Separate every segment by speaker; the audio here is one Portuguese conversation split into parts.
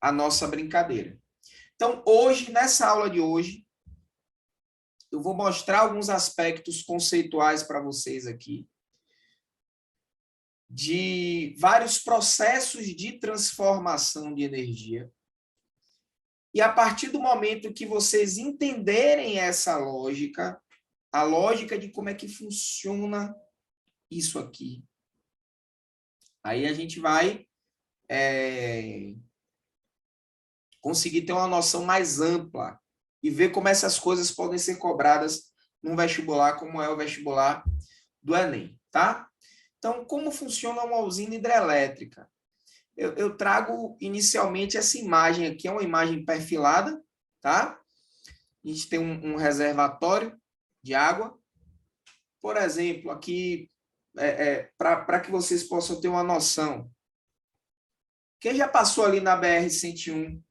Speaker 1: a nossa brincadeira. Então, hoje, nessa aula de hoje, eu vou mostrar alguns aspectos conceituais para vocês aqui, de vários processos de transformação de energia. E a partir do momento que vocês entenderem essa lógica, a lógica de como é que funciona isso aqui, aí a gente vai conseguir ter uma noção mais ampla e ver como essas coisas podem ser cobradas num vestibular, como é o vestibular do Enem, tá? Então, como funciona uma usina hidrelétrica? Eu trago inicialmente essa imagem aqui, é uma imagem perfilada, tá? A gente tem um reservatório de água. Por exemplo, aqui, para que vocês possam ter uma noção, quem já passou ali na BR-101,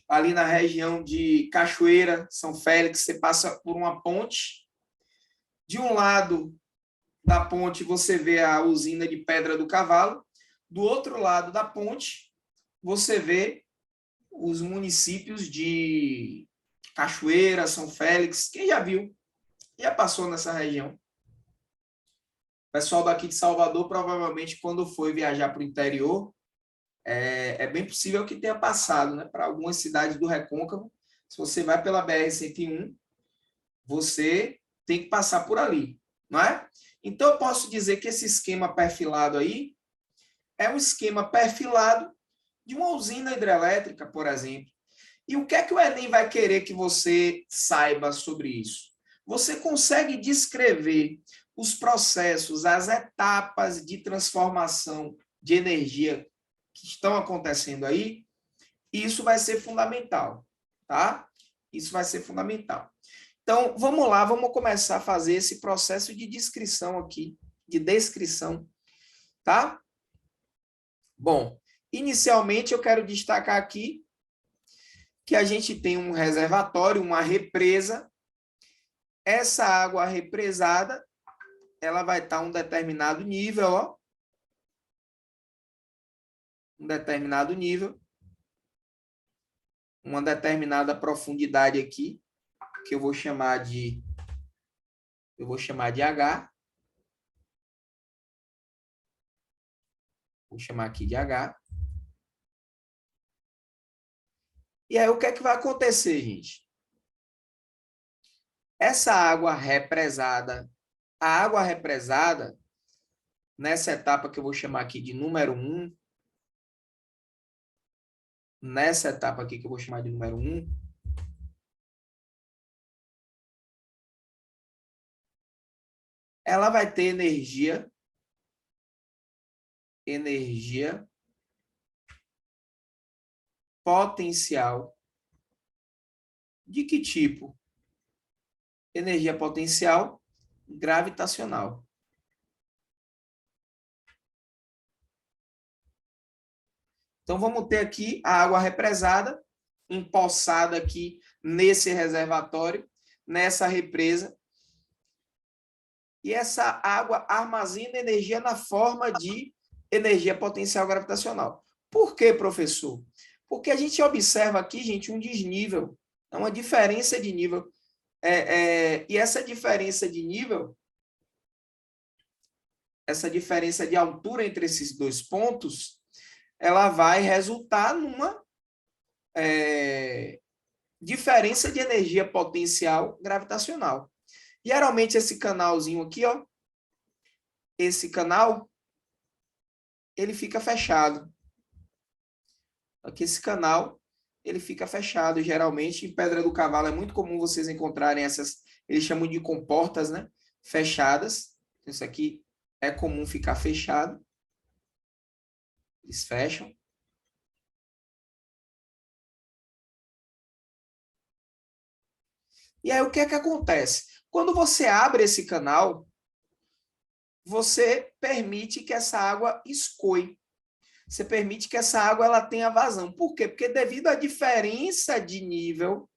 Speaker 1: ali na região de Cachoeira, São Félix, você passa por uma ponte. De um lado da ponte, você vê a usina de Pedra do Cavalo. Do outro lado da ponte, você vê os municípios de Cachoeira, São Félix. Quem já viu? Já passou nessa região? O pessoal daqui de Salvador, provavelmente, quando foi viajar para o interior, é bem possível que tenha passado, né? Para algumas cidades do Recôncavo. Se você vai pela BR-101, você tem que passar por ali, não é? Então, eu posso dizer que esse esquema perfilado aí é um esquema perfilado de uma usina hidrelétrica, por exemplo. E o que é que o Enem vai querer que você saiba sobre isso? Você consegue descrever os processos, as etapas de transformação de energia que estão acontecendo aí? Isso vai ser fundamental, tá? Isso vai ser fundamental. Então, vamos lá, vamos começar a fazer esse processo de descrição aqui, de descrição, tá? Bom, inicialmente eu quero destacar aqui que a gente tem um reservatório, uma represa. Essa água represada, ela vai estar um determinado nível, ó. Um determinado nível. Uma determinada profundidade aqui, que eu vou chamar de H. Vou chamar aqui de H. E aí, o que é que vai acontecer, gente? Essa água represada, a água represada, nessa etapa que eu vou chamar aqui de número 1, nessa etapa aqui que eu vou chamar de número 1, ela vai ter energia potencial. De que tipo? Energia potencial gravitacional. Então, vamos ter aqui a água represada, empoçada aqui nesse reservatório, nessa represa. E essa água armazena energia na forma de energia potencial gravitacional. Por quê, professor? Porque a gente observa aqui, gente, um desnível, uma diferença de nível. E essa diferença de nível, essa diferença de altura entre esses dois pontos, ela vai resultar numa diferença de energia potencial gravitacional. Geralmente esse canalzinho aqui, ó, esse canal, ele fica fechado. Aqui esse canal, ele fica fechado. Geralmente em Pedra do Cavalo é muito comum vocês encontrarem essas, eles chamam de comportas, né? Fechadas. Isso aqui é comum ficar fechado. Eles fecham. E aí o que é que acontece? Quando você abre esse canal, você permite que essa água escoe. Você permite que essa água ela tenha vazão. Por quê? Porque devido à diferença de nível,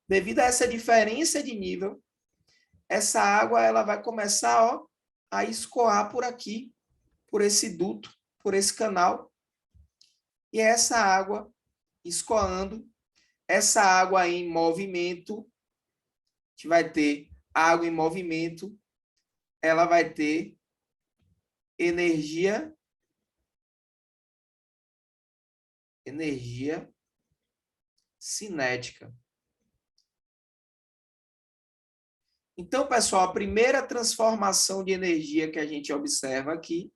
Speaker 1: devido a essa diferença de nível, essa água ela vai começar, ó, a escoar por aqui, por esse duto, por esse canal. E essa água escoando, essa água em movimento, a gente vai ter água em movimento, ela vai ter energia cinética. Então, pessoal, a primeira transformação de energia que a gente observa aqui,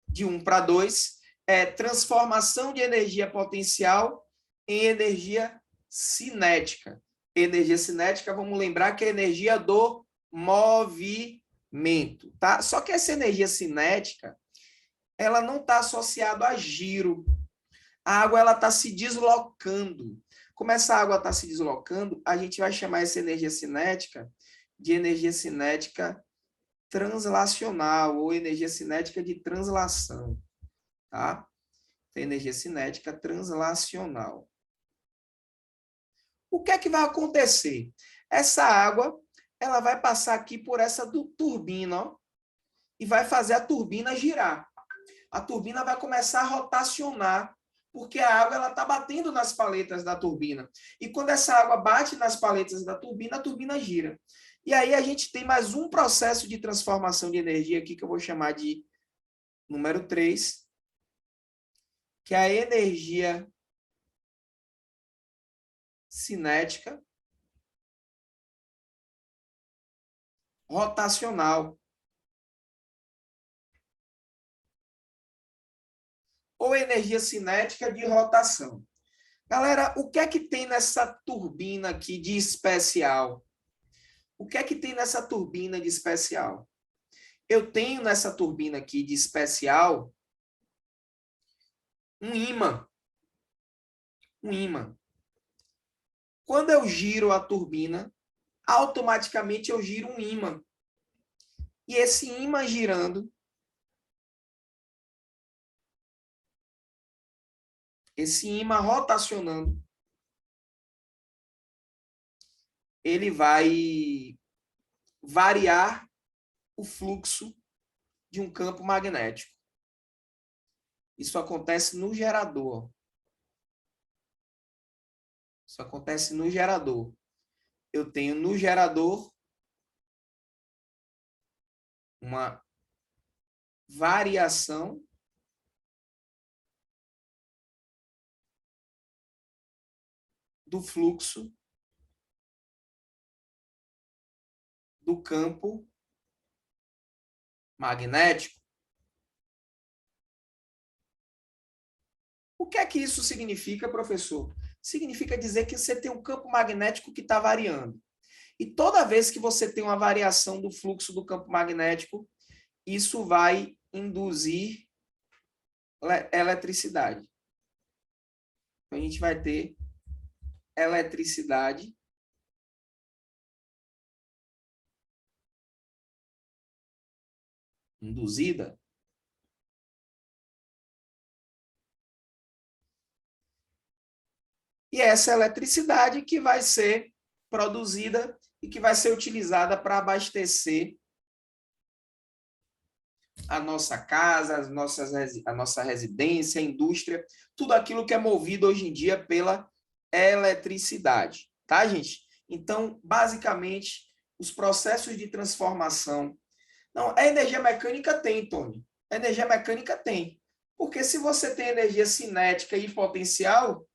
Speaker 1: de 1 para 2, é transformação de energia potencial em energia cinética. Energia cinética, vamos lembrar que é energia do movimento, tá? Só que essa energia cinética, ela não está associada a giro. A água ela está se deslocando. Como essa água está se deslocando, a gente vai chamar essa energia cinética de energia cinética translacional ou energia cinética de translação, tá? Então, energia cinética translacional. O que é que vai acontecer? Essa água, ela vai passar aqui por essa turbina, ó, e vai fazer a turbina girar. A turbina vai começar a rotacionar, porque a água ela está batendo nas paletas da turbina. E quando essa água bate nas paletas da turbina, a turbina gira. E aí a gente tem mais um processo de transformação de energia aqui, que eu vou chamar de número 3, que é a energia cinética rotacional. Ou energia cinética de rotação. Galera, o que é que tem nessa turbina aqui de especial? O que é que tem nessa turbina de especial? Eu tenho nessa turbina aqui de especial um ímã. Um ímã. Quando eu giro a turbina, automaticamente eu giro um ímã. E esse ímã girando, esse ímã rotacionando, ele vai variar o fluxo de um campo magnético. Isso acontece no gerador. Isso acontece no gerador. Eu tenho no gerador uma variação do fluxo do campo magnético. O que é que isso significa, professor? Significa dizer que você tem um campo magnético que está variando. E toda vez que você tem uma variação do fluxo do campo magnético, isso vai induzir eletricidade. Então, a gente vai ter eletricidade induzida. E essa eletricidade que vai ser produzida e que vai ser utilizada para abastecer a nossa casa, a nossa residência, a indústria, tudo aquilo que é movido hoje em dia pela eletricidade, tá, gente? Então, basicamente, os processos de transformação... Não, a energia mecânica tem, Tony. A energia mecânica tem. Porque se você tem energia cinética e potencial,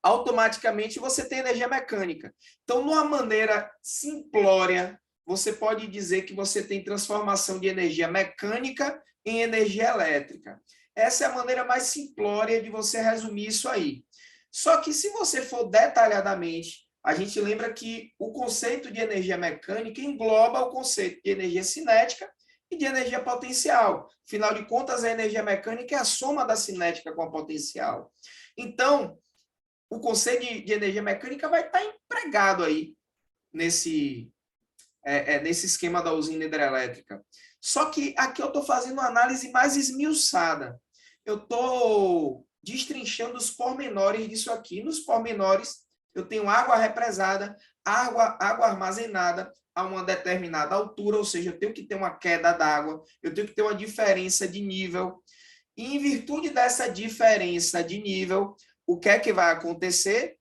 Speaker 1: automaticamente você tem energia mecânica. Então, numa maneira simplória, você pode dizer que você tem transformação de energia mecânica em energia elétrica. Essa é a maneira mais simplória de você resumir isso aí. Só que se você for detalhadamente, a gente lembra que o conceito de energia mecânica engloba o conceito de energia cinética e de energia potencial. Afinal de contas, a energia mecânica é a soma da cinética com a potencial. Então, o conceito de energia mecânica vai estar empregado aí nesse esquema da usina hidrelétrica. Só que aqui eu estou fazendo uma análise mais esmiuçada. Eu estou destrinchando os pormenores disso aqui. Nos pormenores, eu tenho água represada, água armazenada a uma determinada altura, ou seja, eu tenho que ter uma queda d'água, eu tenho que ter uma diferença de nível. E em virtude dessa diferença de nível, o que é que vai acontecer?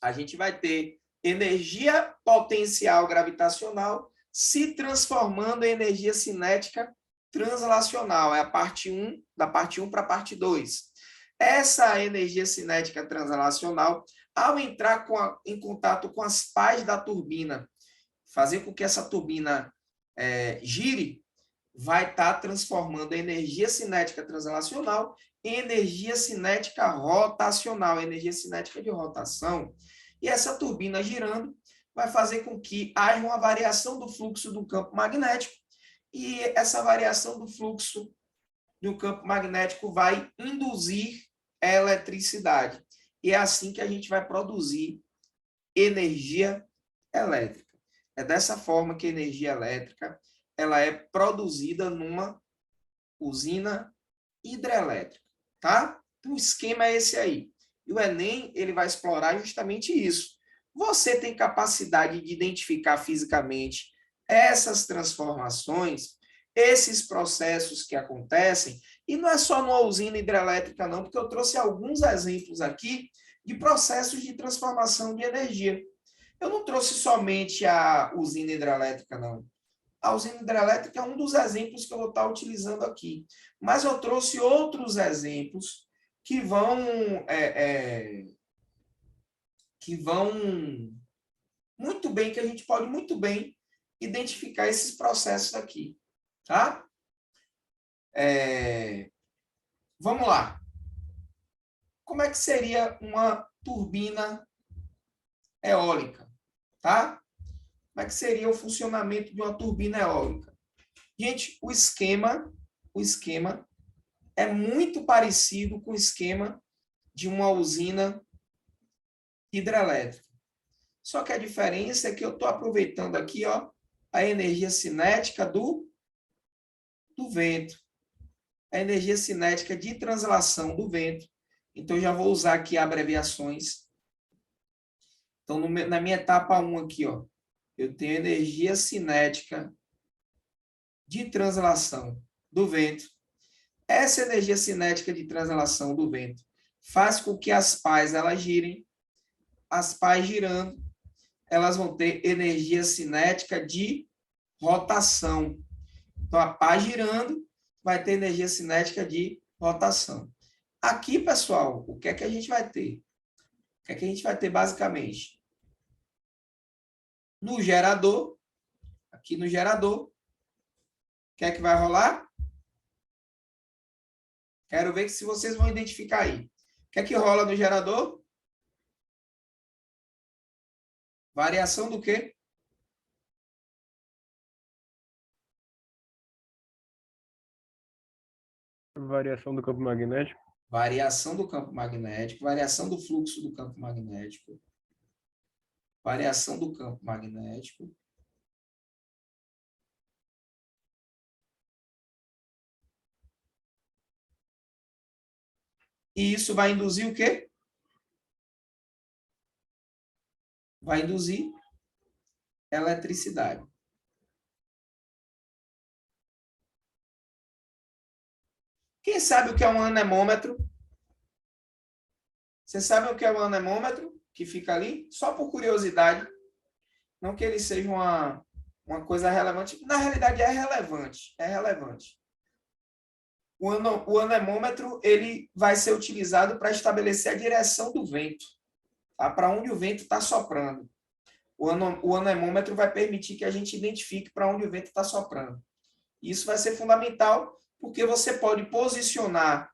Speaker 1: A gente vai ter energia potencial gravitacional se transformando em energia cinética translacional. É a parte 1, da parte 1 para a parte 2. Essa energia cinética translacional, ao entrar em contato com as pás da turbina, fazer com que essa turbina gire, vai estar transformando a energia cinética translacional em energia cinética rotacional, energia cinética de rotação. E essa turbina girando vai fazer com que haja uma variação do fluxo do campo magnético, e essa variação do fluxo do campo magnético vai induzir eletricidade. E é assim que a gente vai produzir energia elétrica. É dessa forma que a energia elétrica ela é produzida numa usina hidrelétrica, tá? Então, o esquema é esse aí. E o Enem, ele vai explorar justamente isso. Você tem capacidade de identificar fisicamente essas transformações, esses processos que acontecem, e não é só numa usina hidrelétrica, não, porque eu trouxe alguns exemplos aqui de processos de transformação de energia. Eu não trouxe somente a usina hidrelétrica, não. A usina hidrelétrica é um dos exemplos que eu vou estar utilizando aqui. Mas eu trouxe outros exemplos que vão muito bem, que a gente pode muito bem identificar esses processos aqui. Tá? Vamos lá. Como é que seria uma turbina eólica? Tá? Como é que seria o funcionamento de uma turbina eólica? Gente, o esquema é muito parecido com o esquema de uma usina hidrelétrica. Só que a diferença é que eu estou aproveitando aqui, ó, a energia cinética do vento, a energia cinética de translação do vento. Então, eu já vou usar aqui abreviações. Então, na minha etapa 1 aqui, ó, eu tenho energia cinética de translação do vento. Essa energia cinética de translação do vento faz com que as pás elas girem. As pás girando, elas vão ter energia cinética de rotação. Então, a pá girando vai ter energia cinética de rotação. Aqui, pessoal, o que é que a gente vai ter? O que é que a gente vai ter basicamente? No gerador, aqui no gerador, o que é que vai rolar? Quero ver se vocês vão identificar aí. O que é que rola no gerador? Variação do quê?
Speaker 2: Variação do campo magnético.
Speaker 1: Variação do campo magnético, variação do fluxo do campo magnético, variação do campo magnético. E isso vai induzir o quê? Vai induzir eletricidade. Quem sabe o que é um anemômetro? Você sabe o que é um anemômetro? Que fica ali? Só por curiosidade. Não que ele seja uma coisa relevante. Na realidade, é relevante. É relevante. O anemômetro ele vai ser utilizado para estabelecer a direção do vento. Tá? Para onde o vento está soprando. O anemômetro vai permitir que a gente identifique para onde o vento está soprando. Isso vai ser fundamental, porque você pode posicionar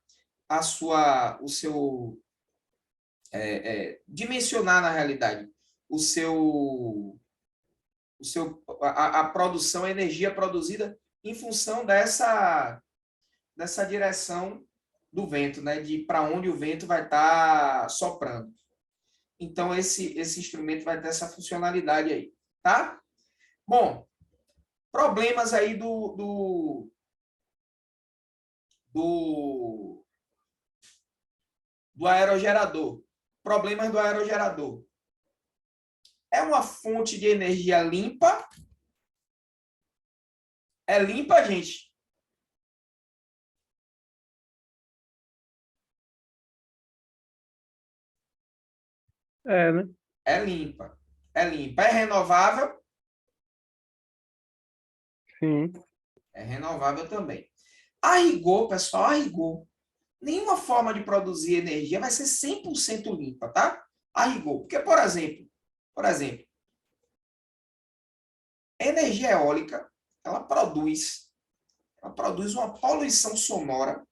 Speaker 1: dimensionar na realidade a produção, a energia produzida em função dessa direção do vento, né? De para onde o vento vai estar soprando. Então, esse instrumento vai ter essa funcionalidade aí, tá? Bom, problemas aí do aerogerador. Problemas do aerogerador. É uma fonte de energia limpa? É limpa, gente?
Speaker 2: É, né?
Speaker 1: É limpa. É limpa. É renovável?
Speaker 2: Sim.
Speaker 1: É renovável também. A rigor, pessoal, a rigor, nenhuma forma de produzir energia vai ser 100% limpa, tá? A rigor. Porque, por exemplo, a energia eólica, ela produz uma poluição sonora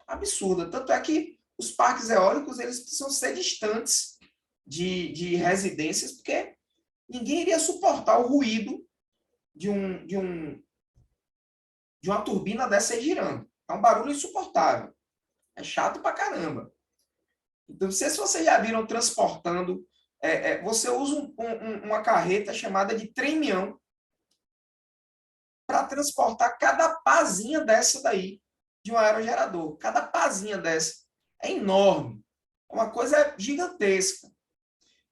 Speaker 1: absurda. Tanto é que os parques eólicos eles precisam ser distantes de residências, porque ninguém iria suportar o ruído de uma turbina dessa aí girando. É um barulho insuportável. É chato pra caramba. Então, não sei se vocês já viram transportando. Você usa uma carreta chamada de trem-mião para transportar cada pazinha dessa daí de um aerogerador. Cada pazinha dessa é enorme. É uma coisa gigantesca.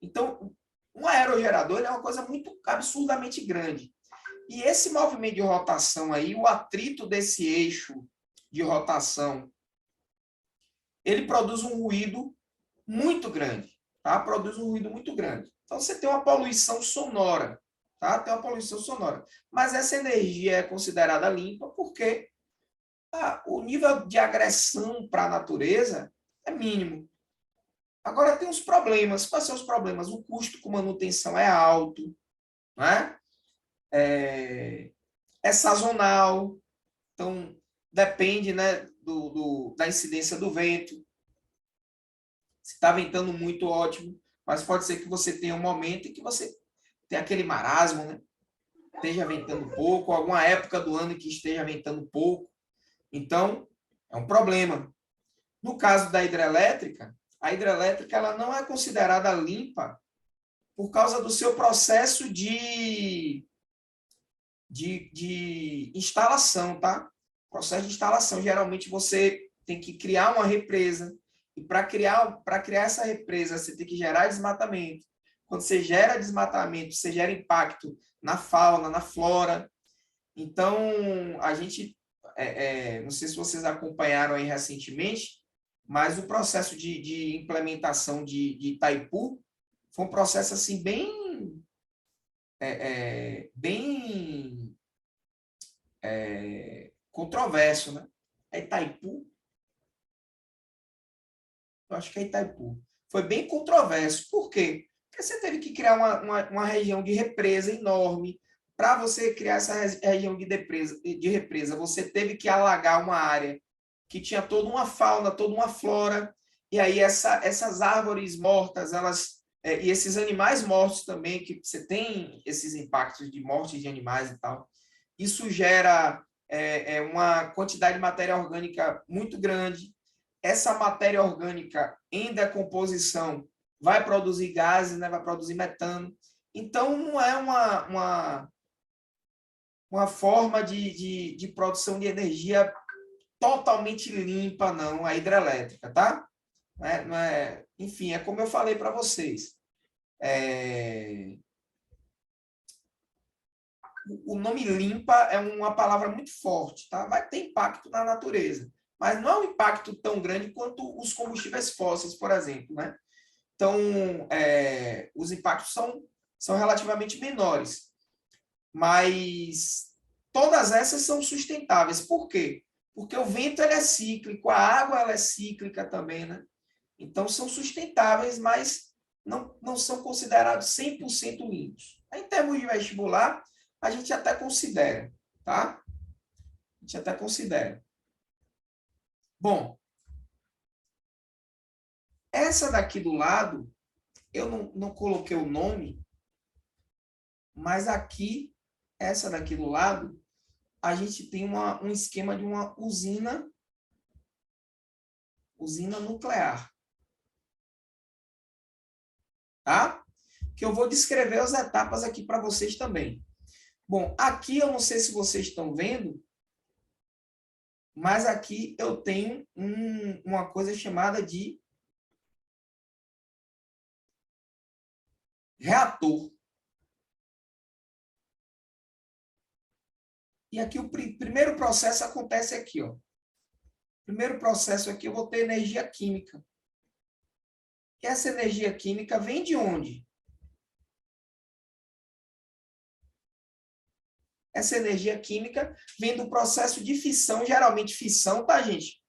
Speaker 1: Então, um aerogerador é uma coisa muito absurdamente grande. E esse movimento de rotação aí, o atrito desse eixo de rotação, ele produz um ruído muito grande, tá? Produz um ruído muito grande. Então você tem uma poluição sonora, tá? Tem uma poluição sonora. Mas essa energia é considerada limpa porque o nível de agressão para a natureza é mínimo. Agora tem os problemas. Quais são os problemas? O custo com manutenção é alto, né? É sazonal, então depende, né, da incidência do vento. Se está ventando muito, ótimo, mas pode ser que você tenha um momento em que você tem aquele marasmo, né? Esteja ventando pouco, alguma época do ano que esteja ventando pouco. Então, é um problema. No caso da hidrelétrica, a hidrelétrica ela não é considerada limpa por causa do seu processo de instalação, tá? Processo de instalação. Geralmente você tem que criar uma represa. E para criar essa represa, você tem que gerar desmatamento. Quando você gera desmatamento, você gera impacto na fauna, na flora. Então, a gente, não sei se vocês acompanharam aí recentemente, mas o processo de implementação de Itaipu foi um processo assim bem controverso, né? É Itaipu? Eu acho que é Itaipu. Foi bem controverso. Por quê? Porque você teve que criar uma região de represa enorme. Para você criar essa região de represa, você teve que alagar uma área que tinha toda uma fauna, toda uma flora. E aí essas árvores mortas, e esses animais mortos também, que você tem esses impactos de morte de animais e tal. Isso gera uma quantidade de matéria orgânica muito grande. Essa matéria orgânica em decomposição vai produzir gases, né? Vai produzir metano. Então, não é uma forma de produção de energia totalmente limpa, não, a hidrelétrica, tá? Não é, enfim, é como eu falei para vocês. O nome limpa é uma palavra muito forte, tá? Vai ter impacto na natureza, mas não é um impacto tão grande quanto os combustíveis fósseis, por exemplo, né? Então, os impactos são relativamente menores, mas todas essas são sustentáveis. Por quê? Porque o vento ele é cíclico, a água ela é cíclica também, né? Então, são sustentáveis, mas não são considerados 100% limpos. Em termos de vestibular, a gente até considera, tá? A gente até considera. Bom, essa daqui do lado, eu não coloquei o nome, mas aqui, essa daqui do lado, a gente tem um esquema de uma usina nuclear, tá? Que eu vou descrever as etapas aqui para vocês também. Bom, aqui eu não sei se vocês estão vendo, mas aqui eu tenho uma coisa chamada de reator. E aqui o primeiro processo acontece aqui, ó. Primeiro processo aqui eu vou ter energia química. E essa energia química vem de onde? Essa energia química vem do processo de fissão, geralmente fissão, tá, gente?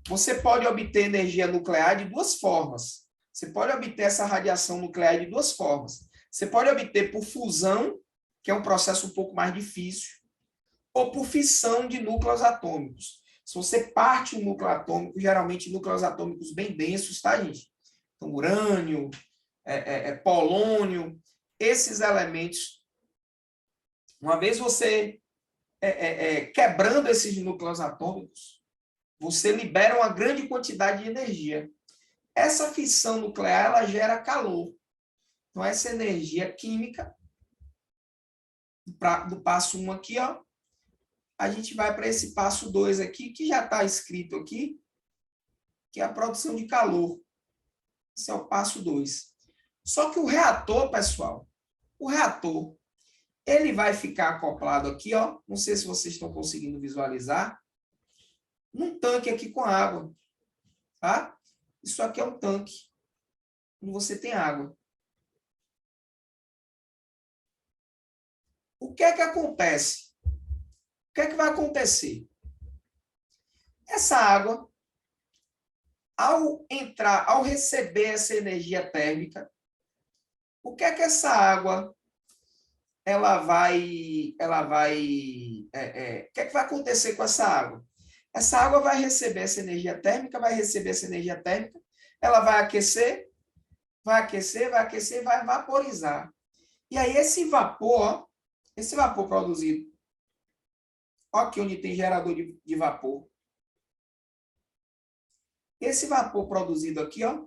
Speaker 1: Você pode obter energia nuclear de duas formas. Você pode obter essa radiação nuclear de duas formas. Você pode obter por fusão, que é um processo um pouco mais difícil, ou por fissão de núcleos atômicos. Se você parte um núcleo atômico, geralmente núcleos atômicos bem densos, tá, gente? Então, urânio, polônio, esses elementos, uma vez você quebrando esses núcleos atômicos, você libera uma grande quantidade de energia. Essa fissão nuclear, ela gera calor. Então, essa energia química, do passo 1 aqui, ó, a gente vai para esse passo 2 aqui, que já está escrito aqui, que é a produção de calor. Esse é o passo 2. Só que o reator, pessoal, ele vai ficar acoplado aqui, ó, não sei se vocês estão conseguindo visualizar, num tanque aqui com água, tá? Isso aqui é um tanque, onde você tem água. O que é que acontece? O que é que vai acontecer? Essa água, ao receber essa energia térmica, o que é que essa água o que é que vai acontecer com essa água? Essa água vai receber essa energia térmica, ela vai aquecer, e vai vaporizar. E aí esse vapor produzido, ó, aqui onde tem gerador de vapor. Esse vapor produzido aqui, ó,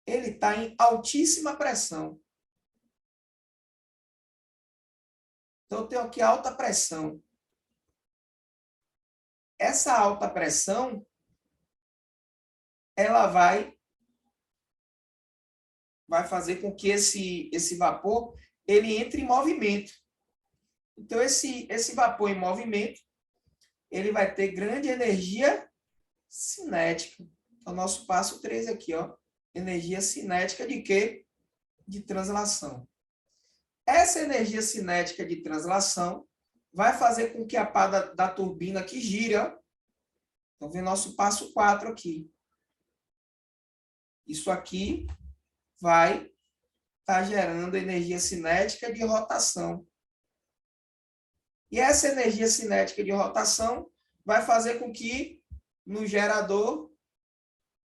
Speaker 1: ele está em altíssima pressão. Então, eu tenho aqui alta pressão. Essa alta pressão, ela vai fazer com que esse vapor ele entre em movimento. Então, esse vapor em movimento, ele vai ter grande energia cinética. É o nosso passo 3 aqui, ó. Energia cinética de quê? De translação. Essa energia cinética de translação vai fazer com que a pá da turbina aqui gire, ó. Então, vem nosso passo 4 aqui. Isso aqui vai estar gerando energia cinética de rotação. E essa energia cinética de rotação vai fazer com que no gerador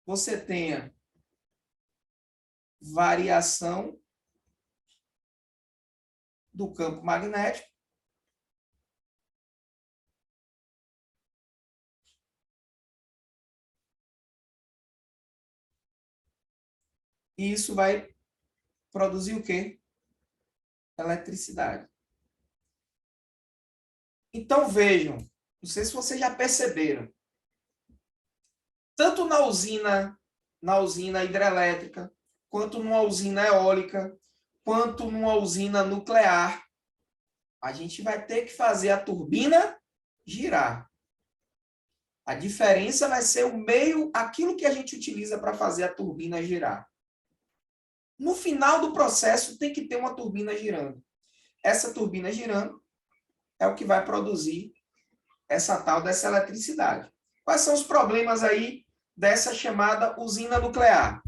Speaker 1: você tenha variação do campo magnético e isso vai produzir o quê? Eletricidade. Então, vejam, não sei se vocês já perceberam, tanto na usina hidrelétrica, quanto numa usina eólica, quanto numa usina nuclear, a gente vai ter que fazer a turbina girar. A diferença vai ser o meio, aquilo que a gente utiliza para fazer a turbina girar. No final do processo, tem que ter uma turbina girando. Essa turbina girando é o que vai produzir dessa eletricidade. Quais são os problemas aí dessa chamada usina nuclear?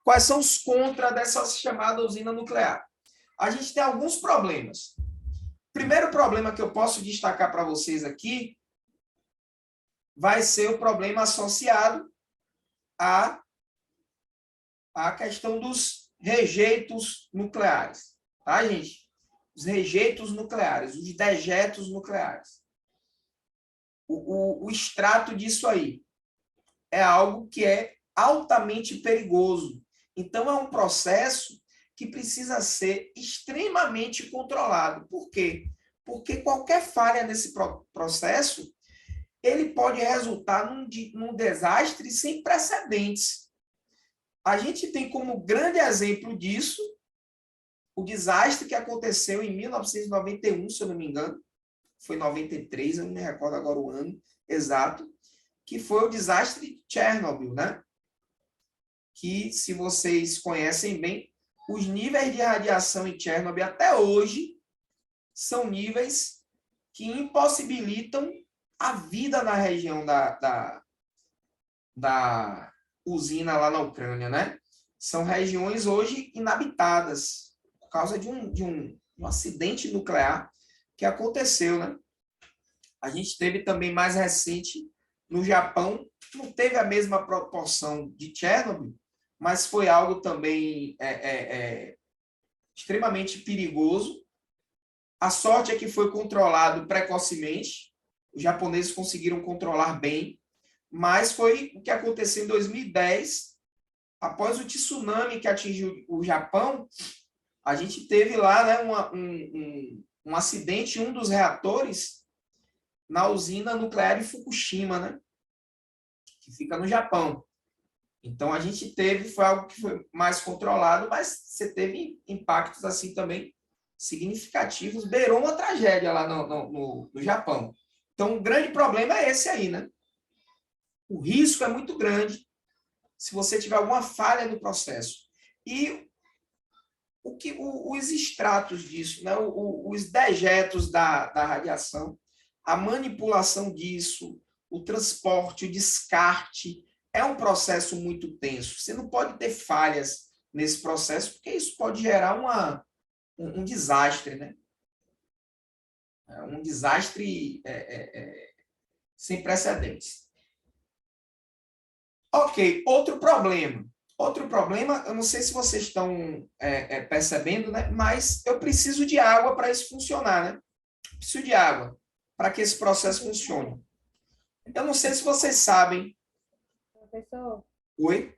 Speaker 1: Quais são os contras dessa chamada usina nuclear? A gente tem alguns problemas. Primeiro problema que eu posso destacar para vocês aqui vai ser o problema associado à questão dos rejeitos nucleares. Tá, gente? Os rejeitos nucleares, os dejetos nucleares. O extrato disso aí é algo que é altamente perigoso. Então, é um processo que precisa ser extremamente controlado. Por quê? Porque qualquer falha nesse processo, ele pode resultar num desastre sem precedentes. A gente tem como grande exemplo disso o desastre que aconteceu em 1991, se eu não me engano. Foi 93, eu não me recordo agora o ano exato, que foi o desastre de Chernobyl, né? Que, se vocês conhecem bem, os níveis de radiação em Chernobyl até hoje são níveis que impossibilitam a vida na região da usina lá na Ucrânia, né? São regiões hoje inabitadas por causa de um acidente nuclear que aconteceu, né? A gente teve também mais recente no Japão, não teve a mesma proporção de Chernobyl, mas foi algo também extremamente perigoso. A sorte é que foi controlado precocemente, os japoneses conseguiram controlar bem, mas foi o que aconteceu em 2010, após o tsunami que atingiu o Japão, a gente teve lá, né, um acidente em um dos reatores na usina nuclear de Fukushima, né, que fica no Japão. Então, a gente teve, foi algo que foi mais controlado, mas você teve impactos assim também significativos, beirou uma tragédia lá no Japão. Então, o grande problema é esse aí, né? O risco é muito grande se você tiver alguma falha no processo. E os extratos disso, né? Os dejetos da radiação, a manipulação disso, o transporte, o descarte, é um processo muito tenso. Você não pode ter falhas nesse processo, porque isso pode gerar um desastre, né? Um desastre sem precedentes. Ok, outro problema. Outro problema, eu não sei se vocês estão percebendo, né? Mas eu preciso de água para isso funcionar, né? Preciso de água para que esse processo funcione. Eu não sei se vocês sabem.
Speaker 3: Professor,
Speaker 1: Oi?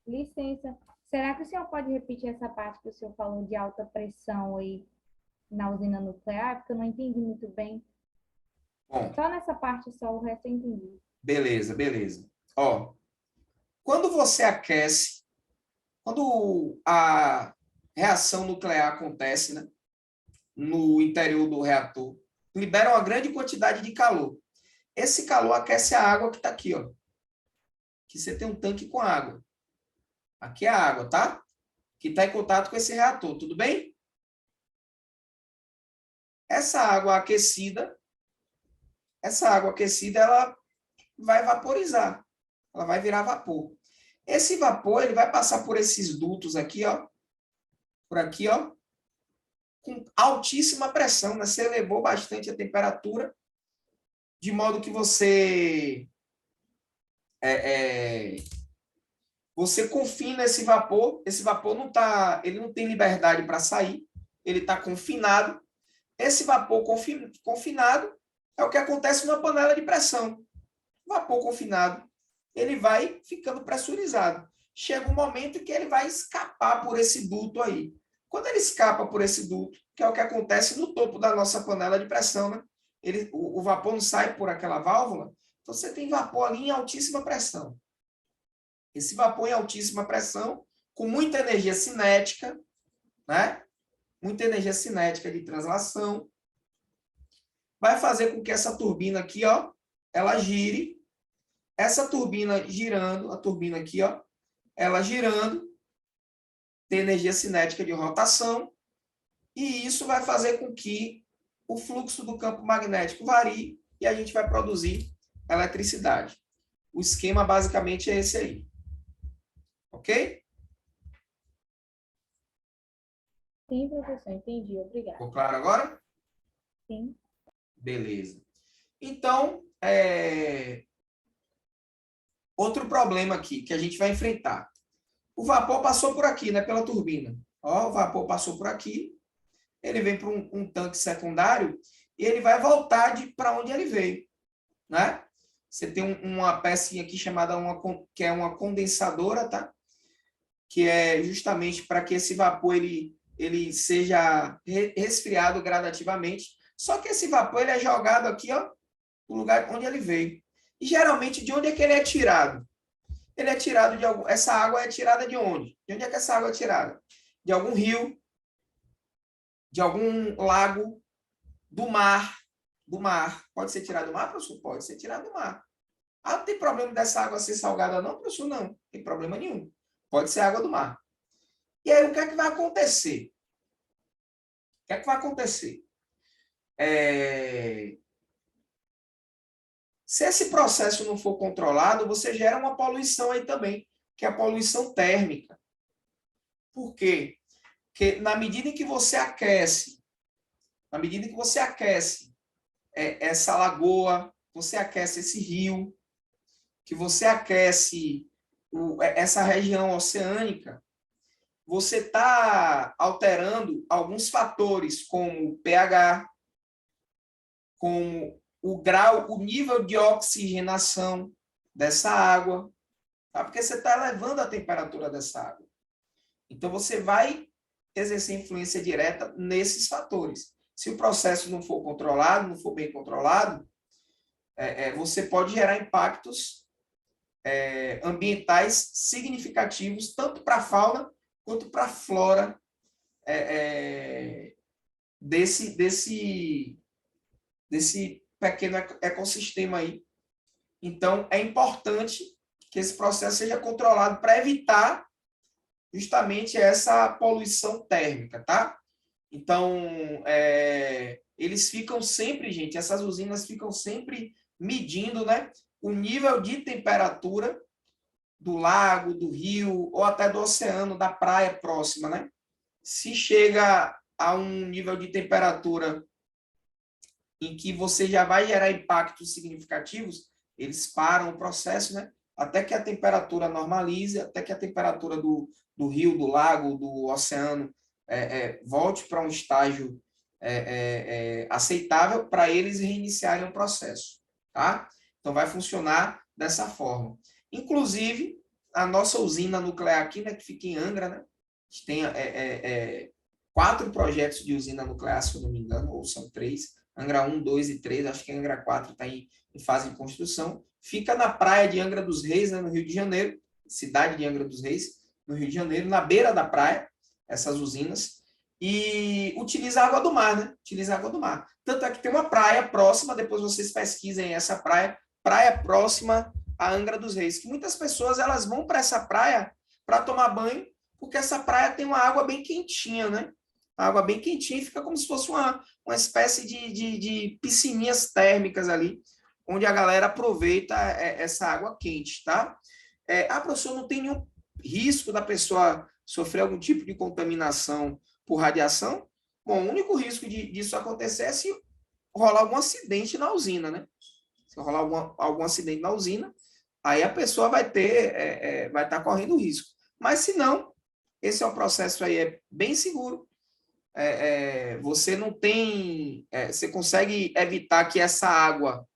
Speaker 3: licença. Será que o senhor pode repetir essa parte que o senhor falou de alta pressão aí na usina nuclear? Porque eu não entendi muito bem.
Speaker 1: Bom,
Speaker 3: Só nessa parte só, o resto eu entendi.
Speaker 1: beleza. Ó, quando você aquece, quando a reação nuclear acontece, né, no interior do reator, libera uma grande quantidade de calor. Esse calor aquece a água que está aqui, ó. Que você tem um tanque com água. Aqui é a água, tá? Que está em contato com esse reator, tudo bem? Essa água aquecida, ela vai vaporizar. Ela vai virar vapor. Esse vapor, ele vai passar por esses dutos aqui, ó. Por aqui, ó. Com altíssima pressão, né? Você elevou bastante a temperatura, de modo que você você confina esse vapor ele não tem liberdade para sair, ele está confinado. Esse vapor confinado é o que acontece numa panela de pressão. Vapor confinado, ele vai ficando pressurizado. Chega um momento que ele vai escapar por esse duto aí. Quando ele escapa por esse duto, que é o que acontece no topo da nossa panela de pressão, né? O vapor não sai por aquela válvula, então você tem vapor ali em altíssima pressão. Esse vapor em altíssima pressão, com muita energia cinética, né? Muita energia cinética de translação, vai fazer com que essa turbina aqui, ó, ela gire. Essa turbina girando, a turbina aqui, ó, ela girando, tem energia cinética de rotação, e isso vai fazer com que o fluxo do campo magnético varie e a gente vai produzir eletricidade. O esquema basicamente é esse aí. Ok?
Speaker 3: Sim, professor, entendi. Obrigada.
Speaker 1: Ficou claro agora?
Speaker 3: Sim.
Speaker 1: Beleza. Então, outro problema aqui que a gente vai enfrentar. O vapor passou por aqui, né, pela turbina. Ó, o vapor passou por aqui, ele vem para um tanque secundário e ele vai voltar para onde ele veio, né? Você tem uma pecinha aqui chamada que é uma condensadora, tá? Que é justamente para que esse vapor ele seja resfriado gradativamente. Só que esse vapor ele é jogado aqui, ó, no lugar onde ele veio. E geralmente de onde é que ele é tirado? Ele é tirado de algum. Essa água é tirada de onde? De onde é que essa água é tirada? De algum rio, de algum lago, do mar. Do mar. Pode ser tirado do mar, professor? Pode ser tirado do mar. Ah, não tem problema dessa água ser salgada não, professor? Não, não tem problema nenhum. Pode ser água do mar. E aí, o que é que vai acontecer? O que é que vai acontecer? Se esse processo não for controlado, você gera uma poluição aí também, que é a poluição térmica. Por quê? Porque na medida em que você aquece, essa lagoa, você aquece esse rio, que você aquece essa região oceânica, você está alterando alguns fatores, como o pH, como o grau, o nível de oxigenação dessa água, tá? Porque você está elevando a temperatura dessa água. Então, você vai exercer influência direta nesses fatores. Se o processo não for controlado, não for bem controlado, você pode gerar impactos ambientais significativos, tanto para a fauna quanto para a flora desse pequeno ecossistema aí. Então, é importante que esse processo seja controlado para evitar justamente essa poluição térmica, tá? Então, eles ficam sempre, gente, essas usinas ficam sempre medindo, né, o nível de temperatura do lago, do rio, ou até do oceano, da praia próxima, né? Se chega a um nível de temperatura em que você já vai gerar impactos significativos, eles param o processo, né? Até que a temperatura normalize, até que a temperatura do rio, do lago, do oceano volte para um estágio aceitável para eles reiniciarem o processo, tá? Então, vai funcionar dessa forma. Inclusive, a nossa usina nuclear aqui, né, que fica em Angra, né? A gente tem 4 projetos de usina nuclear, se eu não me engano, ou são 3. Angra 1, 2 e 3, acho que a Angra 4 está em fase de construção. Fica na praia de Angra dos Reis, né, no Rio de Janeiro, cidade de Angra dos Reis, no Rio de Janeiro, na beira da praia, essas usinas, e utiliza água do mar, né? Utiliza água do mar. Tanto é que tem uma praia próxima, depois vocês pesquisem essa praia próxima a Angra dos Reis, que muitas pessoas elas vão para essa praia para tomar banho, porque essa praia tem uma água bem quentinha, né? A água bem quentinha e fica como se fosse uma espécie de piscininhas térmicas ali, onde a galera aproveita essa água quente, tá? Professor, não tem nenhum risco da pessoa sofrer algum tipo de contaminação por radiação? Bom, o único risco disso acontecer é se rolar algum acidente na usina, né? Se rolar algum acidente na usina, aí a pessoa vai estar correndo risco. Mas se não, esse é um processo aí bem seguro. Você não tem, você consegue evitar que essa água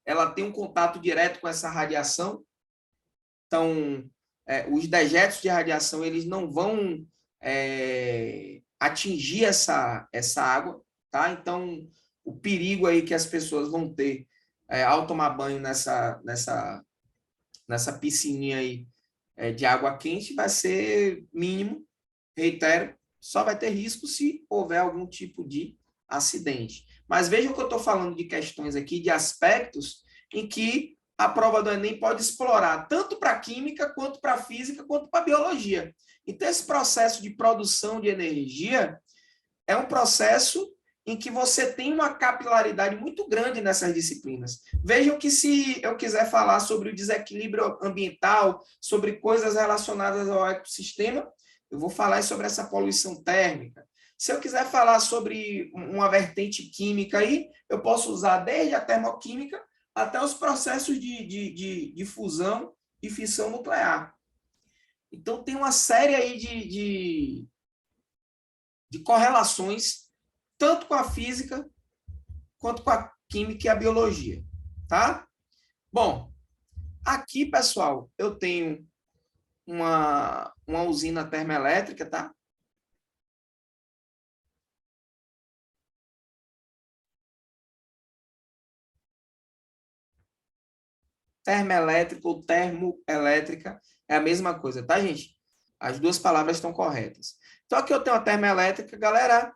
Speaker 1: ela tenha um contato direto com essa radiação. Então, os dejetos de radiação eles não vão atingir essa água, tá? Então, o perigo aí que as pessoas vão ter ao tomar banho nessa piscininha aí de água quente vai ser mínimo, reitero, só vai ter risco se houver algum tipo de acidente. Mas vejam que eu estou falando de questões aqui, de aspectos em que a prova do Enem pode explorar tanto para a química, quanto para a física, quanto para a biologia. Então, esse processo de produção de energia é um processo em que você tem uma capilaridade muito grande nessas disciplinas. Vejam que se eu quiser falar sobre o desequilíbrio ambiental, sobre coisas relacionadas ao ecossistema, eu vou falar sobre essa poluição térmica. Se eu quiser falar sobre uma vertente química aí, eu posso usar desde a termoquímica até os processos de fusão e fissão nuclear. Então, tem uma série aí de correlações tanto com a física quanto com a química e a biologia, tá? Bom, aqui, pessoal, eu tenho uma usina termoelétrica, tá? Termoelétrica ou termoelétrica é a mesma coisa, tá, gente? As duas palavras estão corretas. Então, aqui eu tenho a termoelétrica, galera.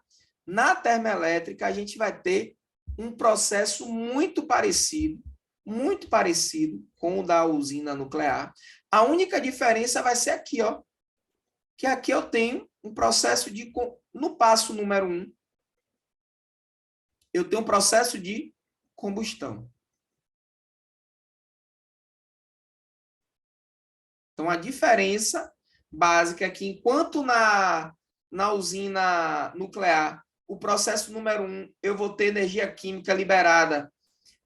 Speaker 1: Na termoelétrica, a gente vai ter um processo muito parecido muito parecido com o da usina nuclear. A única diferença vai ser aqui, ó, que aqui eu tenho um processo de, no passo número 1, eu tenho um processo de combustão. Então, a diferença básica é que, enquanto na usina nuclear, o processo número 1, eu vou ter energia química liberada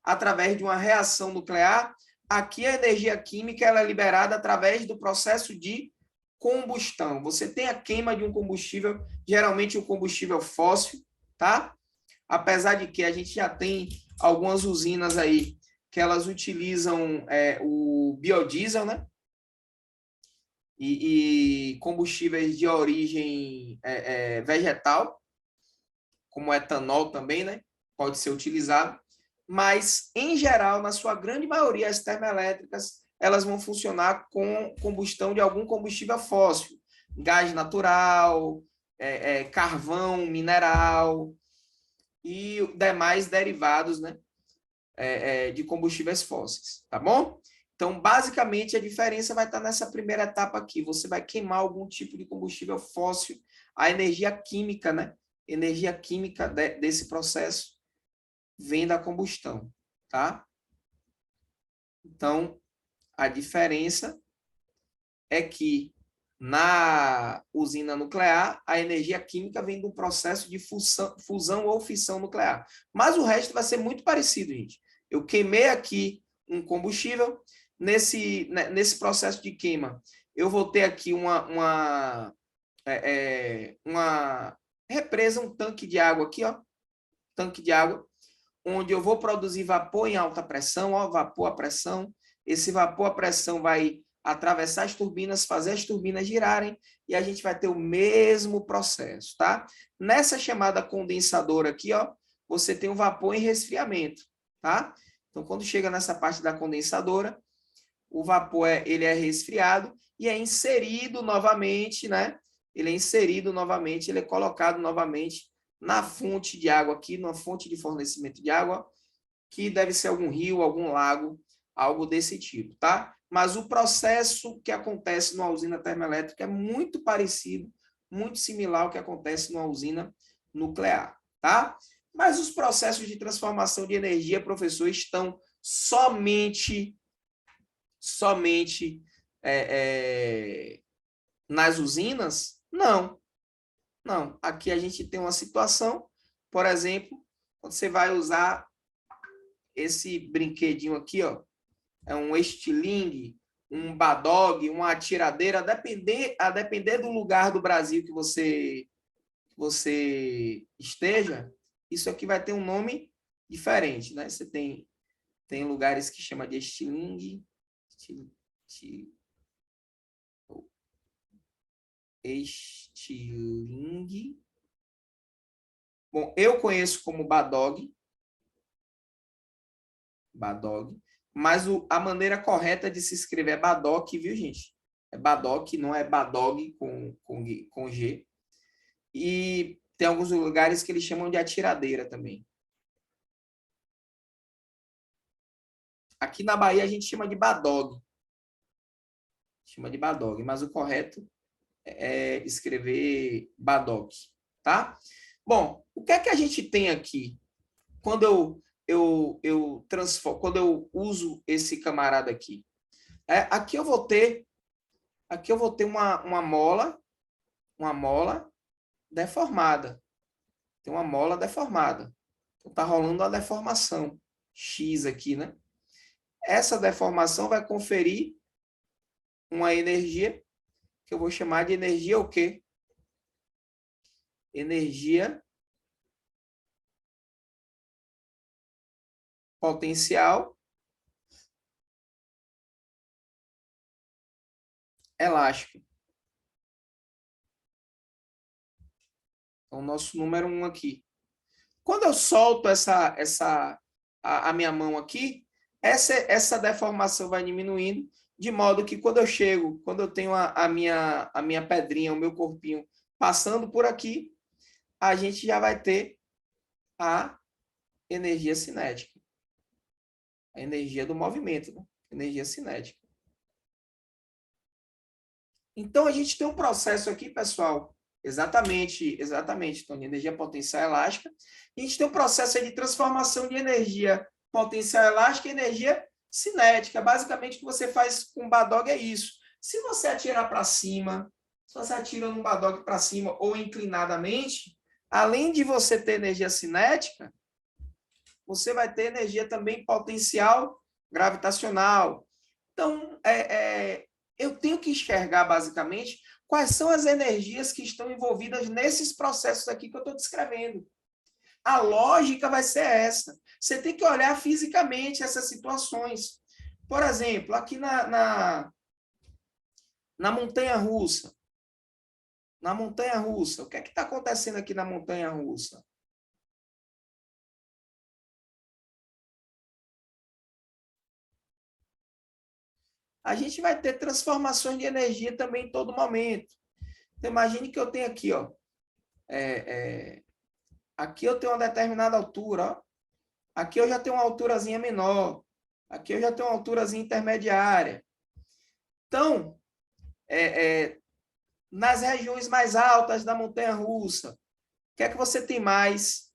Speaker 1: através de uma reação nuclear, aqui a energia química ela é liberada através do processo de combustão. Você tem a queima de um combustível, geralmente um combustível fóssil, tá? Apesar de que a gente já tem algumas usinas aí que elas utilizam o biodiesel, né? E combustíveis de origem vegetal, como etanol também, né? Pode ser utilizado. Mas, em geral, na sua grande maioria, as termoelétricas elas vão funcionar com combustão de algum combustível fóssil, gás natural, carvão mineral e demais derivados, né, de combustíveis fósseis, tá bom? Então, basicamente, a diferença vai estar nessa primeira etapa aqui. Você vai queimar algum tipo de combustível fóssil, a energia química, né? Energia química desse processo vem da combustão, tá? Então, a diferença é que na usina nuclear, a energia química vem do processo de fusão ou fissão nuclear. Mas o resto vai ser muito parecido, gente. Eu queimei aqui um combustível, nesse processo de queima, eu vou ter aqui uma represa, um tanque de água aqui, ó, tanque de água, onde eu vou produzir vapor em alta pressão, ó, vapor a pressão. Esse vapor a pressão vai atravessar as turbinas, fazer as turbinas girarem, e a gente vai ter o mesmo processo, tá? Nessa chamada condensadora aqui, ó, você tem o vapor em resfriamento, tá? Então, quando chega nessa parte da condensadora, o vapor ele é resfriado e é inserido novamente, né? Ele é inserido novamente, ele é colocado novamente na fonte de água aqui, numa fonte de fornecimento de água, que deve ser algum rio, algum lago, algo desse tipo, tá? Mas o processo que acontece numa usina termoelétrica é muito parecido, muito similar ao que acontece numa usina nuclear, tá? Mas os processos de transformação de energia, professor, estão somente nas usinas? Não, não. Aqui a gente tem uma situação, por exemplo, quando você vai usar esse brinquedinho aqui, ó, é um estilingue, um badog, uma atiradeira, a depender do lugar do Brasil que você esteja, isso aqui vai ter um nome diferente, né? Você tem lugares que chama de estilingue, estilingue. Bom, eu conheço como badog, mas a maneira correta de se escrever é badoc, viu, gente? É badoc, não é badog com G. E tem alguns lugares que eles chamam de atiradeira também. Aqui na Bahia a gente chama de badog. Chama de badog, mas o correto é escrever badoc, tá? Bom, o que é que a gente tem aqui? Quando eu transformo, quando eu uso esse camarada aqui, aqui eu vou ter uma mola deformada. Tem uma mola deformada. Então tá rolando uma deformação X aqui, né? Essa deformação vai conferir uma energia que eu vou chamar de energia o quê? Energia potencial elástica. Então, nosso número 1 aqui. Quando eu solto a minha mão aqui, essa deformação vai diminuindo, de modo que quando eu tenho a minha pedrinha, o meu corpinho passando por aqui, a gente já vai ter a energia cinética. A energia do movimento, né? Energia cinética. Então, a gente tem um processo aqui, pessoal, exatamente, Tony, energia potencial elástica, e a gente tem um processo aí de transformação de energia potencial elástica em energia cinética. Basicamente, o que você faz com o Badog é isso. Se você atirar para cima, se você atira num Badog para cima ou inclinadamente, além de você ter energia cinética, você vai ter energia também potencial gravitacional. Então, eu tenho que enxergar, basicamente, quais são as energias que estão envolvidas nesses processos aqui que eu estou descrevendo. A lógica vai ser essa. Você tem que olhar fisicamente essas situações. Por exemplo, aqui na montanha-russa. Na montanha-russa. O que é que está acontecendo aqui na montanha-russa? A gente vai ter transformações de energia também em todo momento. Então, imagine que eu tenho aqui, ó, aqui eu tenho uma determinada altura, ó. Aqui eu já tenho uma alturazinha menor, aqui eu já tenho uma alturazinha intermediária. Então, nas regiões mais altas da montanha-russa, o que é que você tem mais?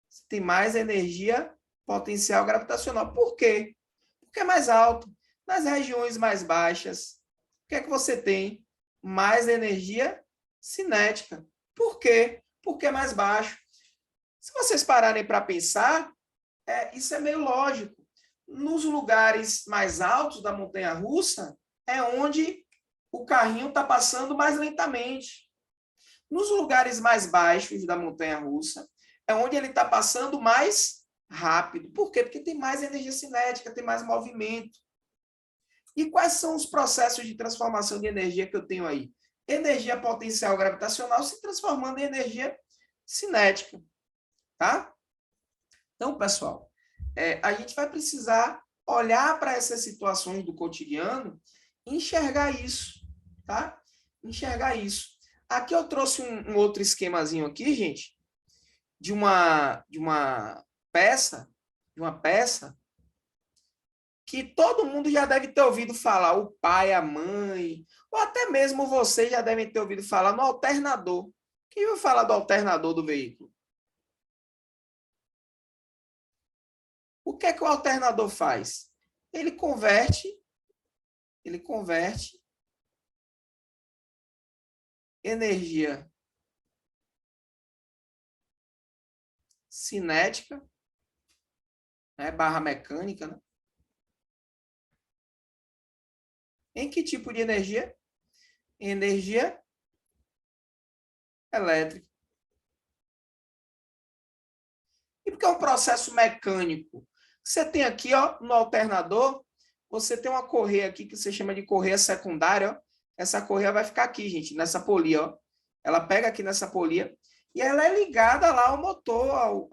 Speaker 1: Você tem mais energia potencial gravitacional. Por quê? Porque é mais alto. Nas regiões mais baixas, o que é que você tem? Mais energia cinética. Por quê? Porque é mais baixo. Se vocês pararem para pensar, isso é meio lógico. Nos lugares mais altos da montanha-russa, é onde o carrinho está passando mais lentamente. Nos lugares mais baixos da montanha-russa, é onde ele está passando mais rápido. Por quê? Porque tem mais energia cinética, tem mais movimento. E quais são os processos de transformação de energia que eu tenho aí? Energia potencial gravitacional se transformando em energia cinética. Tá? Então, pessoal, a gente vai precisar olhar para essas situações do cotidiano e enxergar isso. Tá? Enxergar isso. Aqui eu trouxe um outro esquemazinho aqui, gente, de uma peça, que todo mundo já deve ter ouvido falar, o pai, a mãe, ou até mesmo vocês já devem ter ouvido falar no alternador. Quem ouviu falar do alternador do veículo? O que é que o alternador faz? Ele converte energia cinética, né, barra mecânica, né? Em que tipo de energia? Energia elétrica. E porque é um processo mecânico? Você tem aqui, ó, no alternador, você tem uma correia aqui que você chama de correia secundária, ó. Essa correia vai ficar aqui, gente, nessa polia, ó. Ela pega aqui nessa polia e ela é ligada lá ao motor,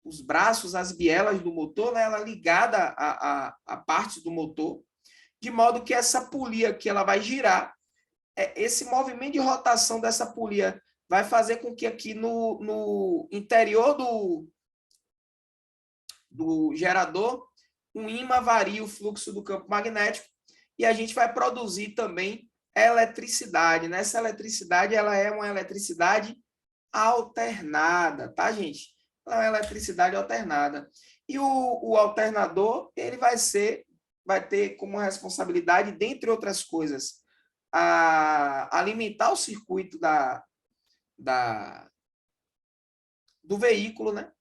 Speaker 1: os braços, as bielas do motor, né? Ela é ligada a parte do motor, de modo que essa polia aqui ela vai girar. Esse movimento de rotação dessa polia vai fazer com que aqui no interior do gerador, um ímã varie o fluxo do campo magnético e a gente vai produzir também eletricidade. Nessa eletricidade, ela é uma eletricidade alternada, tá, gente? Ela é uma eletricidade alternada. E o alternador, ele vai ter como responsabilidade, dentre outras coisas, alimentar o circuito do veículo, né?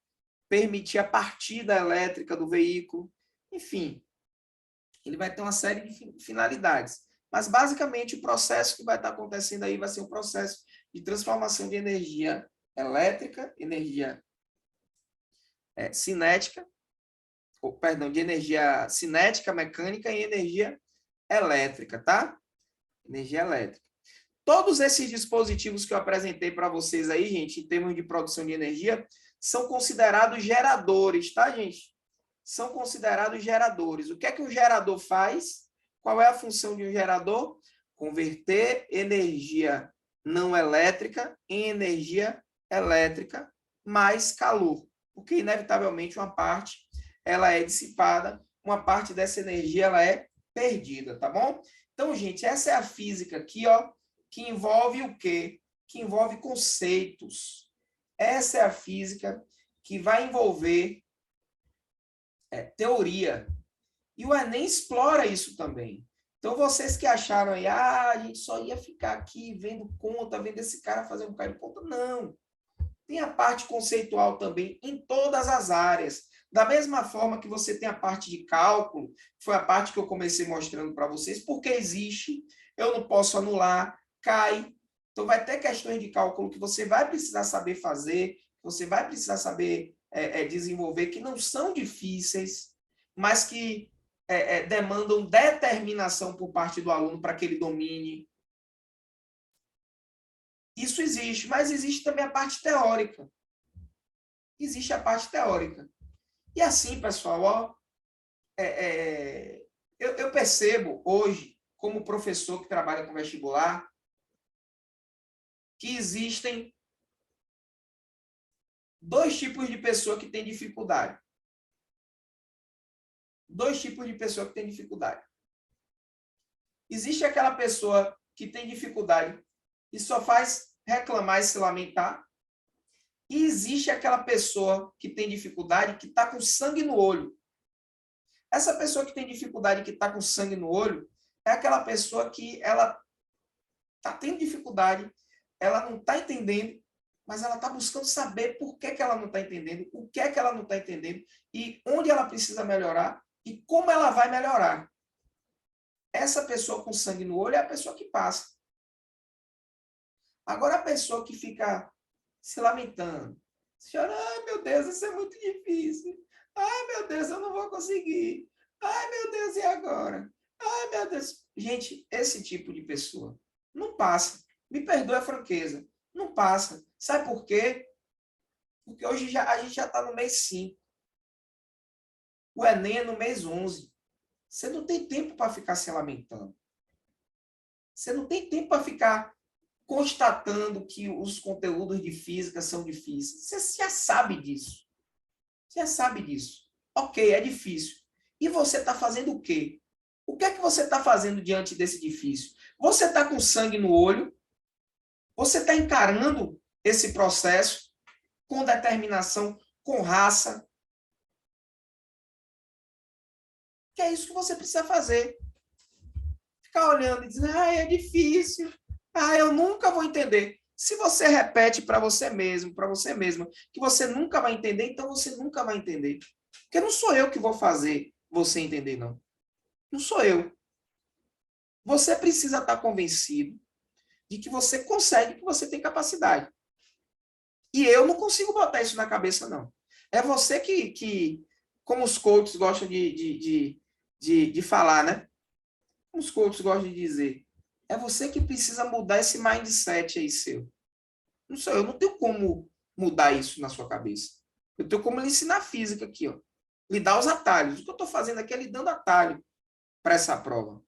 Speaker 1: Permitir a partida elétrica do veículo, enfim, ele vai ter uma série de finalidades. Mas, basicamente, o processo que vai estar acontecendo aí vai ser um processo de transformação de energia elétrica, energia cinética, de energia cinética, mecânica e energia elétrica, tá? Energia elétrica. Todos esses dispositivos que eu apresentei para vocês aí, gente, em termos de produção de energia, são considerados geradores, tá, gente? São considerados geradores. O que é que um gerador faz? Qual é a função de um gerador? Converter energia não elétrica em energia elétrica mais calor. porque inevitavelmente uma parte ela é dissipada, uma parte dessa energia ela é perdida, tá bom? Então, gente, essa é a física aqui, ó, que envolve o quê? Que envolve conceitos. Essa é a física que vai envolver teoria. E o Enem explora isso também. Então, vocês que acharam aí, a gente só ia ficar aqui vendo conta, vendo esse cara fazer um bocado de conta. Não. Tem a parte conceitual também em todas as áreas. Da mesma forma que você tem a parte de cálculo, foi a parte que eu comecei mostrando para vocês, porque existe, eu não posso anular, cai. Então, vai ter questões de cálculo que você vai precisar saber fazer, você vai precisar saber desenvolver, que não são difíceis, mas que demandam determinação por parte do aluno para que ele domine. Isso existe, mas existe também a parte teórica. Existe a parte teórica. E assim, pessoal, ó, eu percebo hoje, como professor que trabalha com vestibular, que existem dois tipos de pessoa que têm dificuldade. Dois tipos de pessoa que têm dificuldade. Existe aquela pessoa que tem dificuldade e só faz reclamar e se lamentar. E existe aquela pessoa que tem dificuldade que está com sangue no olho. Essa pessoa que tem dificuldade que está com sangue no olho é aquela pessoa que ela está tendo dificuldade, ela não está entendendo, mas ela está buscando saber por que ela não está entendendo, o que é que ela não está entendendo e onde ela precisa melhorar e como ela vai melhorar. Essa pessoa com sangue no olho é a pessoa que passa. Agora, a pessoa que fica se lamentando, chora, ai meu Deus, isso é muito difícil. Ai meu Deus, eu não vou conseguir. Ai meu Deus, e agora? Ai meu Deus. Gente, esse tipo de pessoa não passa. Me perdoe a franqueza. Não passa. Sabe por quê? Porque hoje a gente já está no mês 5. O Enem é no mês 11. Você não tem tempo para ficar se lamentando. Você não tem tempo para ficar constatando que os conteúdos de física são difíceis. Você já sabe disso. Você já sabe disso. Ok, é difícil. E você está fazendo o quê? O que é que você está fazendo diante desse difícil? Você está com sangue no olho? Você está encarando esse processo com determinação, com raça? Que é isso que você precisa fazer. Ficar olhando e dizer, é difícil. Eu nunca vou entender. Se você repete para você mesmo, para você mesma, que você nunca vai entender, então você nunca vai entender. Porque não sou eu que vou fazer você entender, não. Não sou eu. Você precisa estar convencido de que você consegue, que você tem capacidade. E eu não consigo botar isso na cabeça, não. É você que como os coaches gostam de falar, né? Como os coaches gostam de dizer. É você que precisa mudar esse mindset aí seu. Não sou eu, não tenho como mudar isso na sua cabeça. Eu tenho como lhe ensinar física aqui, ó. Lhe dar os atalhos. O que eu estou fazendo aqui é lhe dando atalho para essa prova.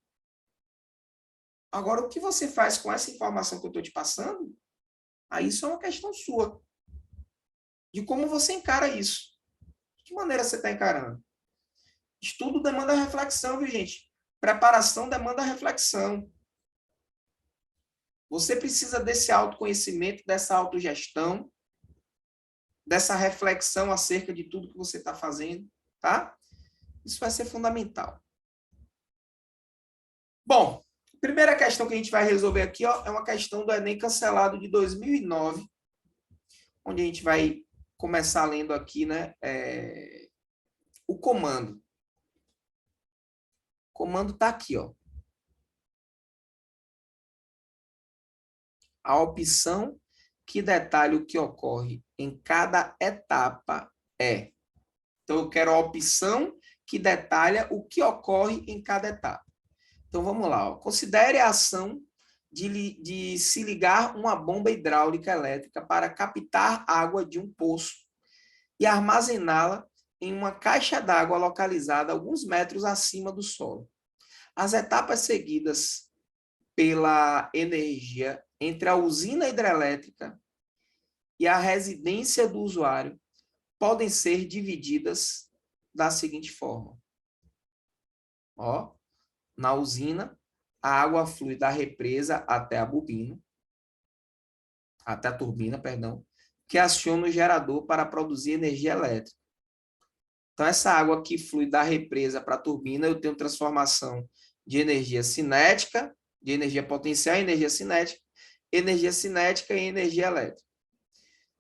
Speaker 1: Agora, o que você faz com essa informação que eu estou te passando, aí isso é uma questão sua. De como você encara isso. De que maneira você está encarando? Estudo demanda reflexão, viu, gente? Preparação demanda reflexão. Você precisa desse autoconhecimento, dessa autogestão, dessa reflexão acerca de tudo que você está fazendo, tá? Isso vai ser fundamental. Bom, a primeira questão que a gente vai resolver aqui, ó, é uma questão do Enem cancelado de 2009, onde a gente vai começar lendo aqui, né, o comando. O comando está aqui, ó. A opção que detalha o que ocorre em cada etapa é. Então, eu quero a opção que detalha o que ocorre em cada etapa. Então, vamos lá. Ó. Considere a ação de se ligar uma bomba hidráulica elétrica para captar água de um poço e armazená-la em uma caixa d'água localizada alguns metros acima do solo. As etapas seguidas pela energia entre a usina hidrelétrica e a residência do usuário podem ser divididas da seguinte forma. Ó, na usina, a água flui da represa até a turbina, perdão, que aciona o gerador para produzir energia elétrica. Então, essa água que flui da represa para a turbina, eu tenho transformação de energia cinética, de energia potencial em energia cinética e energia elétrica.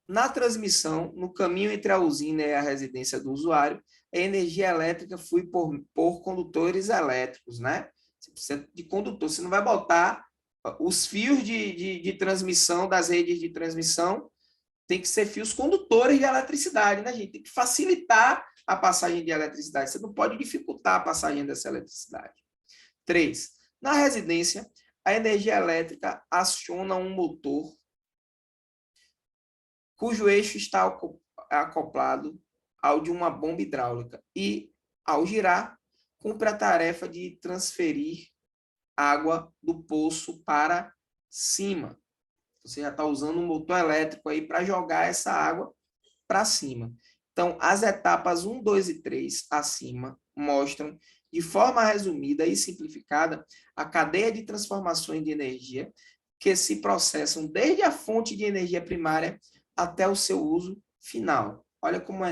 Speaker 1: Na transmissão, no caminho entre a usina e a residência do usuário, a energia elétrica flui por condutores elétricos, né? Você precisa de condutor, você não vai botar os fios de transmissão das redes de transmissão, tem que ser fios condutores de eletricidade, né, gente? Tem que facilitar a passagem de eletricidade, você não pode dificultar a passagem dessa eletricidade. 3. Na residência, a energia elétrica aciona um motor cujo eixo está acoplado ao de uma bomba hidráulica e, ao girar, cumpre a tarefa de transferir água do poço para cima. Você já está usando um motor elétrico aí para jogar essa água para cima. Então, as etapas 1, 2 e 3 acima mostram, de forma resumida e simplificada, a cadeia de transformações de energia que se processam desde a fonte de energia primária até o seu uso final. Olha como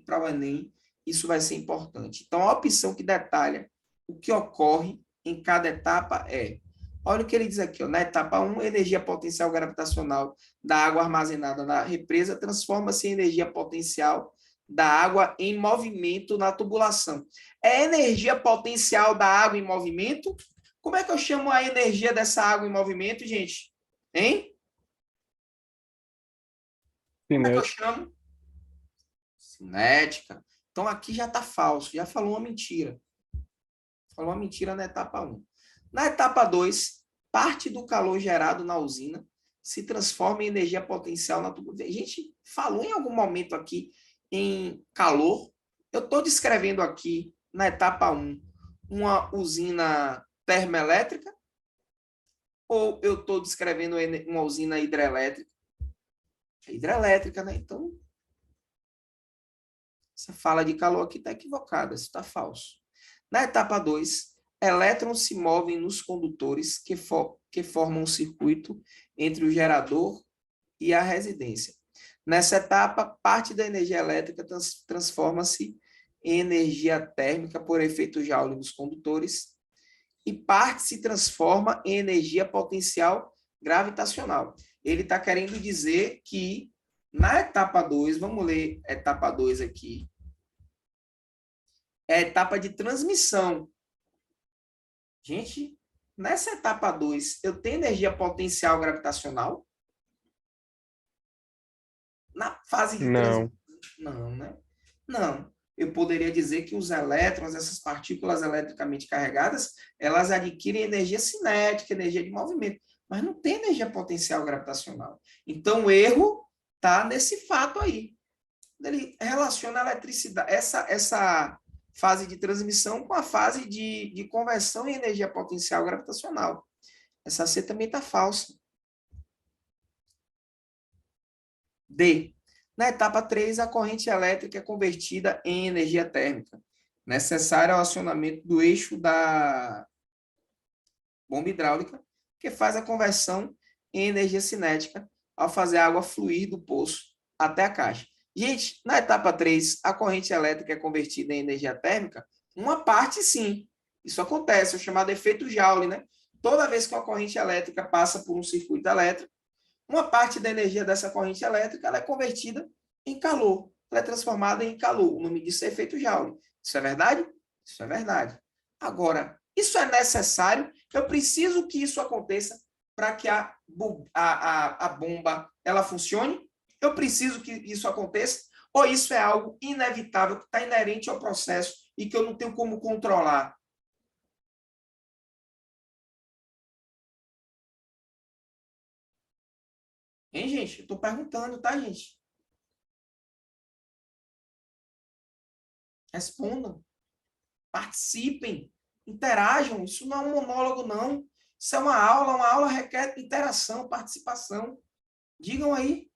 Speaker 1: para o Enem isso vai ser importante. Então, a opção que detalha o que ocorre em cada etapa é, olha o que ele diz aqui, ó, na etapa 1, energia potencial gravitacional da água armazenada na represa transforma-se em energia potencial da água em movimento na tubulação. É energia potencial da água em movimento? Como é que eu chamo a energia dessa água em movimento, gente? Hein? Como é que eu chamo? Cinética. Então, aqui já está falso, já falou uma mentira. Falou uma mentira na etapa 1. Na etapa 2, parte do calor gerado na usina se transforma em energia potencial na tubulação. A gente falou em algum momento aqui em calor. Eu estou descrevendo aqui, na etapa 1, uma usina termoelétrica ou eu estou descrevendo uma usina hidrelétrica? É hidrelétrica, né? Então, essa fala de calor aqui está equivocada, isso está falso. Na etapa 2, elétrons se movem nos condutores que formam um circuito entre o gerador e a residência. Nessa etapa, parte da energia elétrica transforma-se em energia térmica por efeito Joule nos condutores e parte se transforma em energia potencial gravitacional. Ele está querendo dizer que na etapa 2, vamos ler a etapa 2 aqui, é a etapa de transmissão. Gente, nessa etapa 2, eu tenho energia potencial gravitacional? Na fase de transmissão? Não, né? Não. Eu poderia dizer que os elétrons, essas partículas eletricamente carregadas, elas adquirem energia cinética, energia de movimento, mas não tem energia potencial gravitacional. Então, o erro está nesse fato aí. Ele relaciona a eletricidade, essa fase de transmissão com a fase de conversão em energia potencial gravitacional. Essa C também está falsa. D. Na etapa 3, a corrente elétrica é convertida em energia térmica, necessária ao acionamento do eixo da bomba hidráulica, que faz a conversão em energia cinética ao fazer a água fluir do poço até a caixa. Gente, na etapa 3, a corrente elétrica é convertida em energia térmica? Uma parte, sim. Isso acontece, é o chamado efeito Joule, né? Toda vez que uma corrente elétrica passa por um circuito elétrico, uma parte da energia dessa corrente elétrica ela é convertida em calor. Ela é transformada em calor. O nome disso é efeito Joule. Isso é verdade? Isso é verdade. Agora, isso é necessário? Eu preciso que isso aconteça para que a bomba ela funcione? Eu preciso que isso aconteça? Ou isso é algo inevitável, que está inerente ao processo e que eu não tenho como controlar? Hein, gente? Eu estou perguntando, tá, gente? Respondam. Participem. Interajam. Isso não é um monólogo, não. Isso é uma aula requer interação, participação. Digam aí.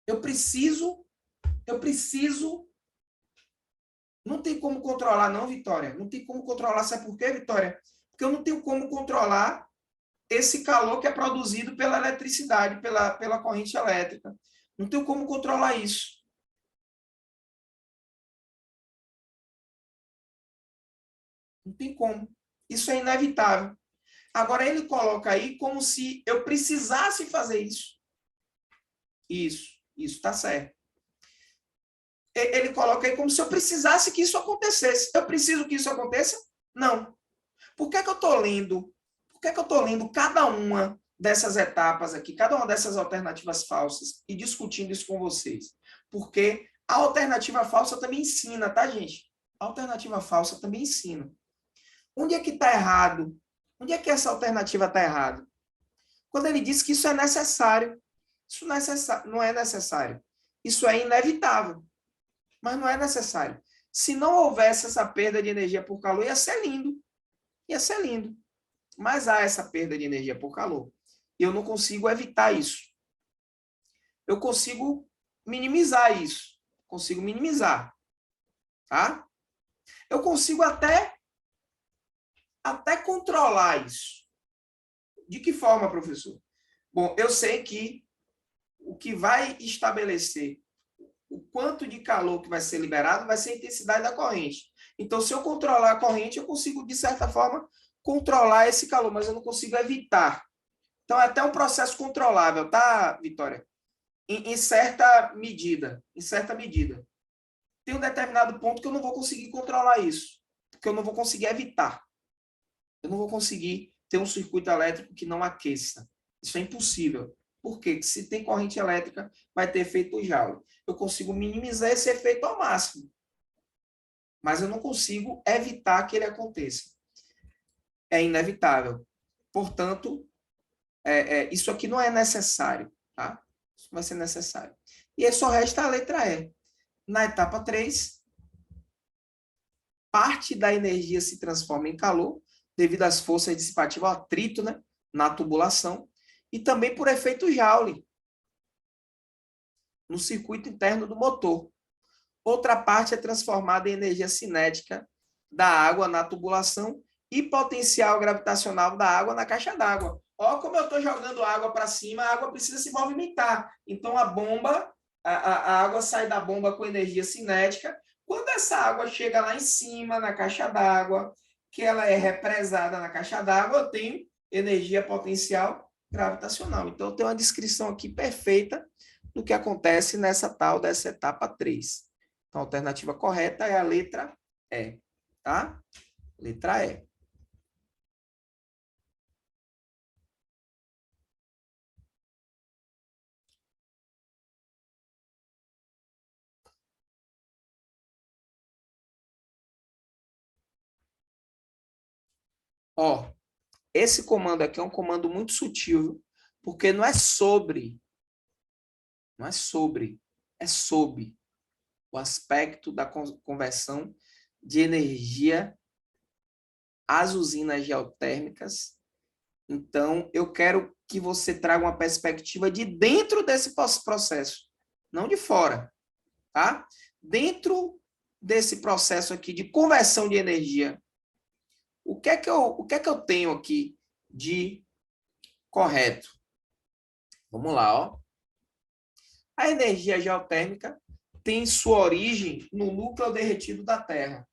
Speaker 1: Eu preciso. Não tem como controlar, não, Vitória. Não tem como controlar. Sabe por quê, Vitória? Porque eu não tenho como controlar esse calor que é produzido pela eletricidade, pela corrente elétrica. Não tenho como controlar isso. Não tem como. Isso é inevitável. Agora, ele coloca aí como se eu precisasse fazer isso. Isso está certo. Ele coloca aí como se eu precisasse que isso acontecesse. Eu preciso que isso aconteça? Não. Por que eu estou lendo? Por que eu estou lendo cada uma dessas etapas aqui, cada uma dessas alternativas falsas e discutindo isso com vocês? Porque a alternativa falsa também ensina, tá, gente? A alternativa falsa também ensina. Onde é que está errado? Onde é que essa alternativa está errada? Quando ele diz que isso é necessário. Isso não é necessário. Isso é inevitável. Mas não é necessário. Se não houvesse essa perda de energia por calor, ia ser lindo. Ia ser lindo. Mas há essa perda de energia por calor. E eu não consigo evitar isso. Eu consigo minimizar isso. Consigo minimizar. Tá? Eu consigo até controlar isso. De que forma, professor? Bom, eu sei que o que vai estabelecer o quanto de calor que vai ser liberado vai ser a intensidade da corrente. Então, se eu controlar a corrente, eu consigo, de certa forma, controlar esse calor, mas eu não consigo evitar. Então, é até um processo controlável, tá, Vitória? Em certa medida. Em certa medida. Tem um determinado ponto que eu não vou conseguir controlar isso, porque eu não vou conseguir evitar. Eu não vou conseguir ter um circuito elétrico que não aqueça. Isso é impossível. Por quê? Porque se tem corrente elétrica, vai ter efeito Joule. Eu consigo minimizar esse efeito ao máximo. Mas eu não consigo evitar que ele aconteça. É inevitável. Portanto, isso aqui não é necessário. Tá? Isso vai ser necessário. E aí só resta a letra E. Na etapa 3, parte da energia se transforma em calor devido às forças dissipativas, ao atrito, né, na tubulação, e também por efeito Joule no circuito interno do motor. Outra parte é transformada em energia cinética da água na tubulação e potencial gravitacional da água na caixa d'água. Olha como eu estou jogando água para cima, a água precisa se movimentar. Então, a bomba, a água sai da bomba com energia cinética. Quando essa água chega lá em cima, na caixa d'água, que ela é represada na caixa d'água, eu tenho energia potencial gravitacional. Então, eu tenho uma descrição aqui perfeita do que acontece dessa etapa 3. Então, a alternativa correta é a letra E, tá? Letra E. Ó, esse comando aqui é um comando muito sutil, porque não é sobre, é sobre o aspecto da conversão de energia às usinas geotérmicas. Então, eu quero que você traga uma perspectiva de dentro desse processo, não de fora, tá? Dentro desse processo aqui de conversão de energia, o que é que eu tenho aqui de correto? Vamos lá, ó. A energia geotérmica tem sua origem no núcleo derretido da Terra,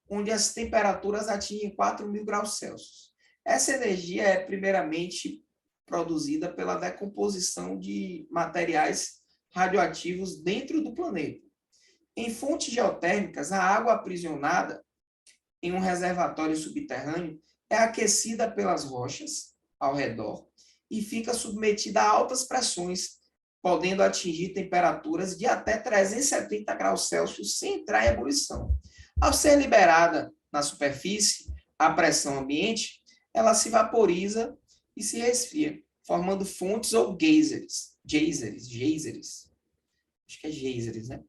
Speaker 1: onde as temperaturas atingem 4.000 graus Celsius. Essa energia é primeiramente produzida pela decomposição de materiais radioativos dentro do planeta. Em fontes geotérmicas, a água aprisionada em um reservatório subterrâneo é aquecida pelas rochas ao redor e fica submetida a altas pressões, podendo atingir temperaturas de até 370 graus Celsius sem entrar em ebulição. Ao ser liberada na superfície, a pressão ambiente, ela se vaporiza e se resfria, formando fontes ou geysers. Acho que é geysers, né?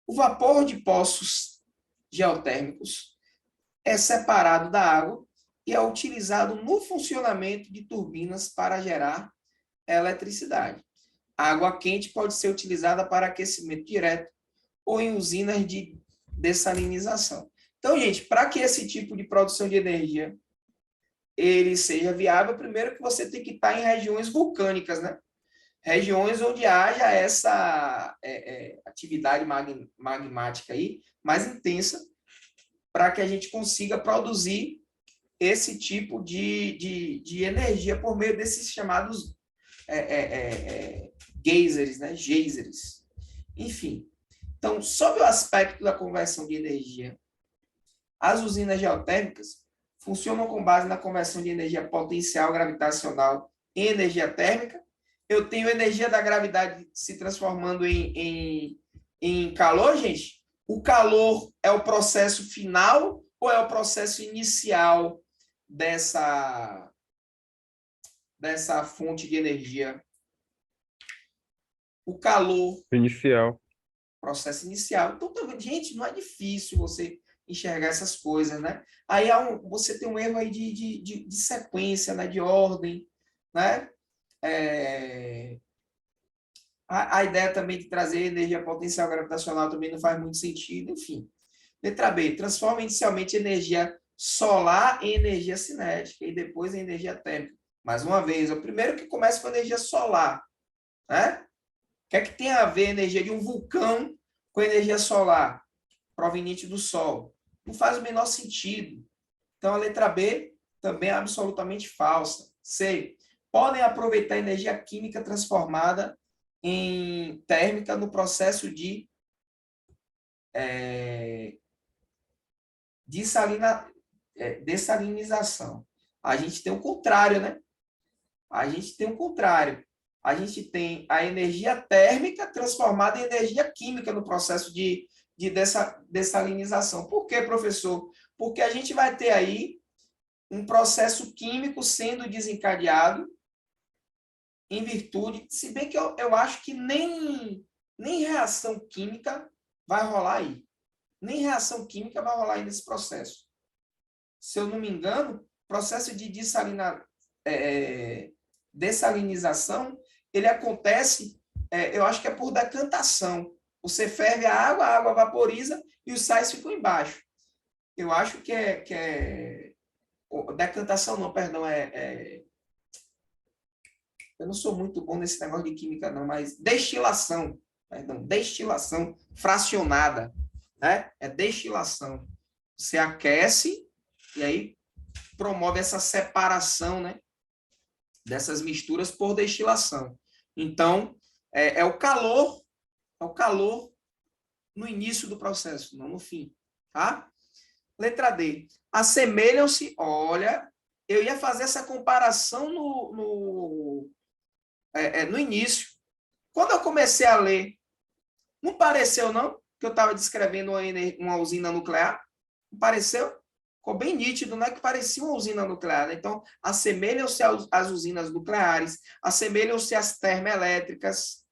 Speaker 1: O vapor de poços geotérmicos é separado da água e é utilizado no funcionamento de turbinas para gerar eletricidade. A água quente pode ser utilizada para aquecimento direto ou em usinas de dessalinização. Então, gente, para que esse tipo de produção de energia ele seja viável, primeiro que você tem que estar em regiões vulcânicas, né? Regiões onde haja essa atividade magmática aí mais intensa, para que a gente consiga produzir esse tipo de energia por meio desses chamados geysers, né? Geysers. Enfim, então, sob o aspecto da conversão de energia, as usinas geotérmicas funcionam com base na conversão de energia potencial gravitacional em energia térmica. Eu tenho energia da gravidade se transformando em calor, gente? O calor é o processo final ou é o processo inicial dessa fonte de energia? O calor,
Speaker 2: Inicial.
Speaker 1: processo inicial. Então, gente, não é difícil você enxergar essas coisas, né? Aí você tem um erro aí de sequência, né? De ordem, né? A ideia também de trazer energia potencial gravitacional também não faz muito sentido, enfim. Letra B, transforma inicialmente energia solar em energia cinética e depois em energia térmica. Mais uma vez, o primeiro que começa com energia solar, né? O que é que tem a ver a energia de um vulcão com energia solar proveniente do Sol? Não faz o menor sentido. Então, a letra B também é absolutamente falsa. C, podem aproveitar energia química transformada em térmica no processo de dessalinização. A gente tem o contrário, né? A gente tem o contrário. A gente tem a energia térmica transformada em energia química no processo de dessalinização. Por quê, professor? Porque a gente vai ter aí um processo químico sendo desencadeado em virtude, se bem que eu acho que nem reação química vai rolar aí. Nem reação química vai rolar aí nesse processo. Se eu não me engano, processo de dessalinização, ele acontece, eu acho que é por decantação. Você ferve a água vaporiza e os sais ficam embaixo. Eu acho que decantação não, perdão, eu não sou muito bom nesse negócio de química não, mas destilação, perdão, destilação fracionada, né? É destilação. Você aquece e aí promove essa separação, né, dessas misturas por destilação. Então, é o calor no início do processo, não no fim, tá? Letra D. Assemelham-se, olha, eu ia fazer essa comparação no início. Quando eu comecei a ler, não pareceu, não, que eu estava descrevendo uma usina nuclear? Não pareceu? Ficou bem nítido, né? Que parecia uma usina nuclear. Né? Então, assemelham-se às usinas nucleares, assemelham-se às termoelétricas,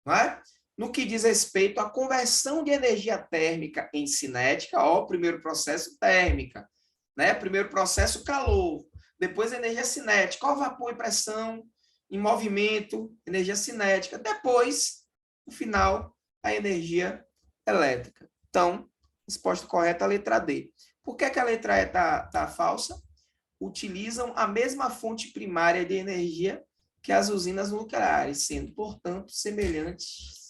Speaker 1: não é? No que diz respeito à conversão de energia térmica em cinética, ó, primeiro processo térmica, né? Primeiro processo calor, depois energia cinética, ó, vapor e pressão, em movimento, energia cinética, depois, no final, a energia elétrica. Então, resposta correta a letra D. Por que a letra E está falsa? Utilizam a mesma fonte primária de energia que as usinas nucleares, sendo, portanto, semelhantes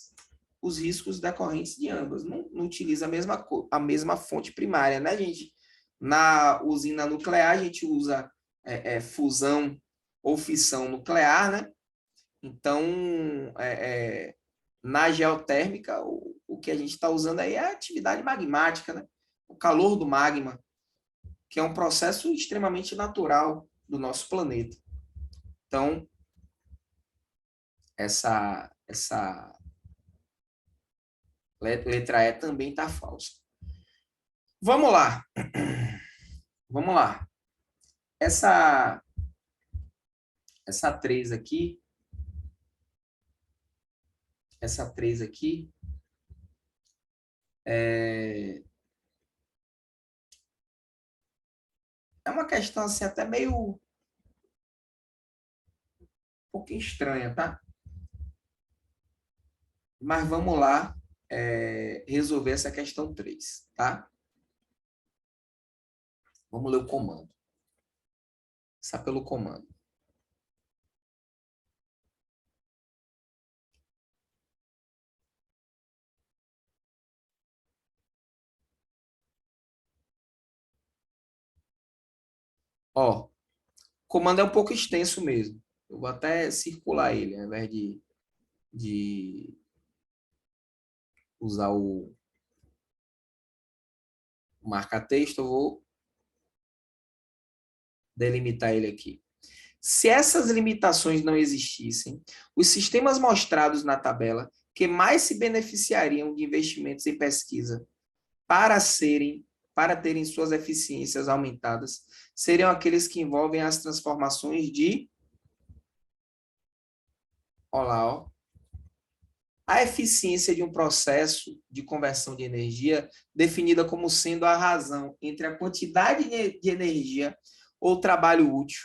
Speaker 1: os riscos decorrentes de ambas. Não utiliza a mesma fonte primária, né, gente? Na usina nuclear, a gente usa fusão ou fissão nuclear, né? Então, na geotérmica, o que a gente está usando aí é a atividade magmática, né? O calor do magma, que é um processo extremamente natural do nosso planeta. Então, essa letra E também está falsa. Vamos lá. Vamos lá. Essa 3 aqui, é uma questão assim até meio um pouquinho estranha, tá? Mas vamos lá resolver essa questão 3, tá? Vamos ler o comando. Começar pelo comando. Ó, o comando é um pouco extenso mesmo. Eu vou até circular ele, ao invés de usar o marca-texto, eu vou delimitar ele aqui. Se essas limitações não existissem, os sistemas mostrados na tabela que mais se beneficiariam de investimentos em pesquisa para terem suas eficiências aumentadas seriam aqueles que envolvem as transformações de... Olha lá, ó. A eficiência de um processo de conversão de energia, definida como sendo a razão entre a quantidade de energia ou trabalho útil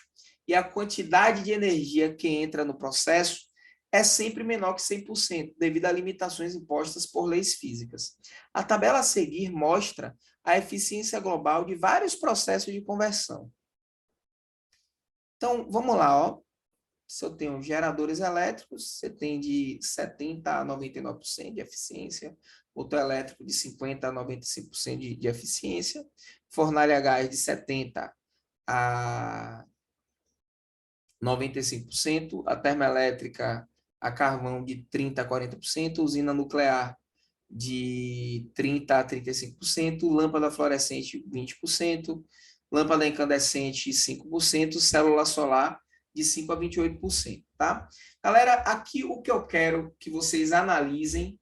Speaker 1: e a quantidade de energia que entra no processo, é sempre menor que 100%, devido a limitações impostas por leis físicas. A tabela a seguir mostra a eficiência global de vários processos de conversão. Então, vamos lá, ó. Se eu tenho geradores elétricos, você tem de 70% a 99% de eficiência, motor elétrico de 50% a 95% de eficiência, fornalha a gás de 70% a 95%, a termoelétrica a carvão de 30% a 40%, usina nuclear de 30% a 35%, lâmpada fluorescente 20%, lâmpada incandescente 5%, célula solar de 5% a 28%, tá? Galera, aqui o que eu quero que vocês analisem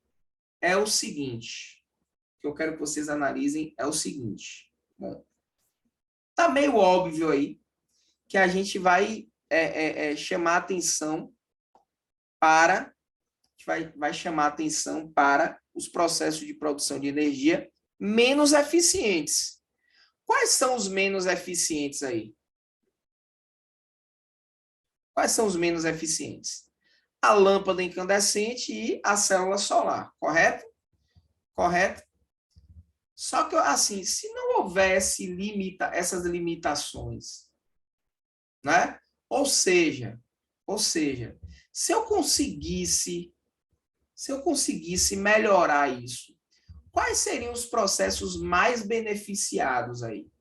Speaker 1: é o seguinte. O que eu quero que vocês analisem é o seguinte. Bom, tá meio óbvio aí que a gente vai chamar atenção para... vai chamar atenção para os processos de produção de energia menos eficientes. Quais são os menos eficientes aí? Quais são os menos eficientes? A lâmpada incandescente e a célula solar, correto? Correto? Só que, assim, se não houvesse essas limitações, né? Ou seja, se eu conseguisse melhorar isso, quais seriam os processos mais beneficiados aí?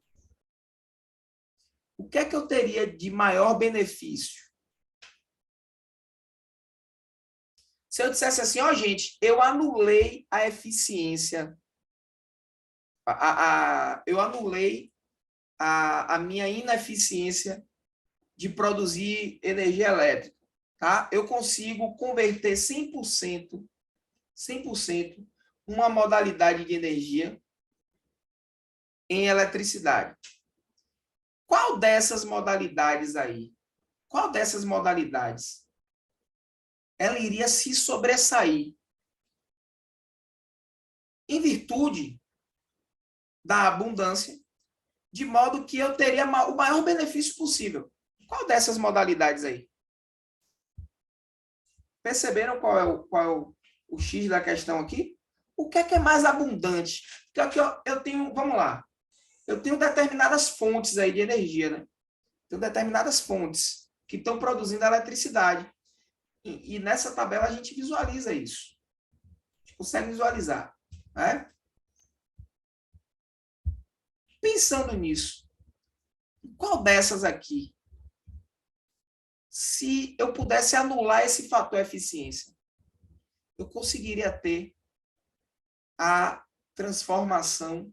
Speaker 1: O que é que eu teria de maior benefício? Se eu dissesse assim, ó, gente, eu anulei a eficiência, eu anulei a minha ineficiência de produzir energia elétrica, tá? Eu consigo converter 100% uma modalidade de energia em eletricidade. Qual dessas modalidades aí? Qual dessas modalidades ela iria se sobressair em virtude da abundância, de modo que eu teria o maior benefício possível? Qual dessas modalidades aí? Perceberam qual é o X da questão aqui? O que é mais abundante? Porque aqui eu tenho, vamos lá, eu tenho determinadas fontes aí de energia, né? Tenho determinadas fontes que estão produzindo eletricidade. E nessa tabela a gente visualiza isso. A gente consegue visualizar, né? Pensando nisso, qual dessas aqui, se eu pudesse anular esse fator eficiência, eu conseguiria ter a transformação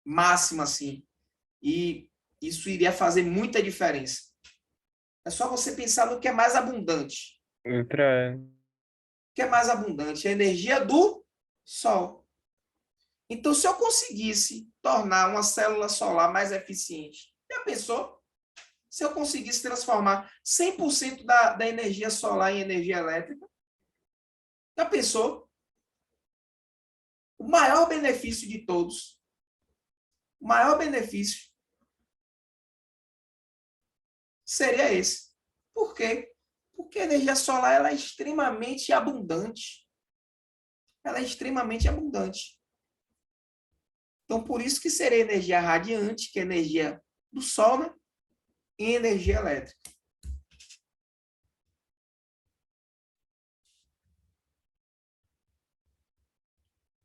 Speaker 1: máxima, assim, e isso iria fazer muita diferença. É só você pensar no que é mais abundante.
Speaker 2: Letra
Speaker 1: O que é mais abundante? A energia do Sol. Então, se eu conseguisse tornar uma célula solar mais eficiente, já pensou? Se eu conseguisse transformar 100% da energia solar em energia elétrica, já pensou? O maior benefício de todos, o maior benefício seria esse. Por quê? Porque a energia solar ela é extremamente abundante. Ela é extremamente abundante. Então, por isso que seria energia radiante, que é energia do Sol, né? E energia elétrica.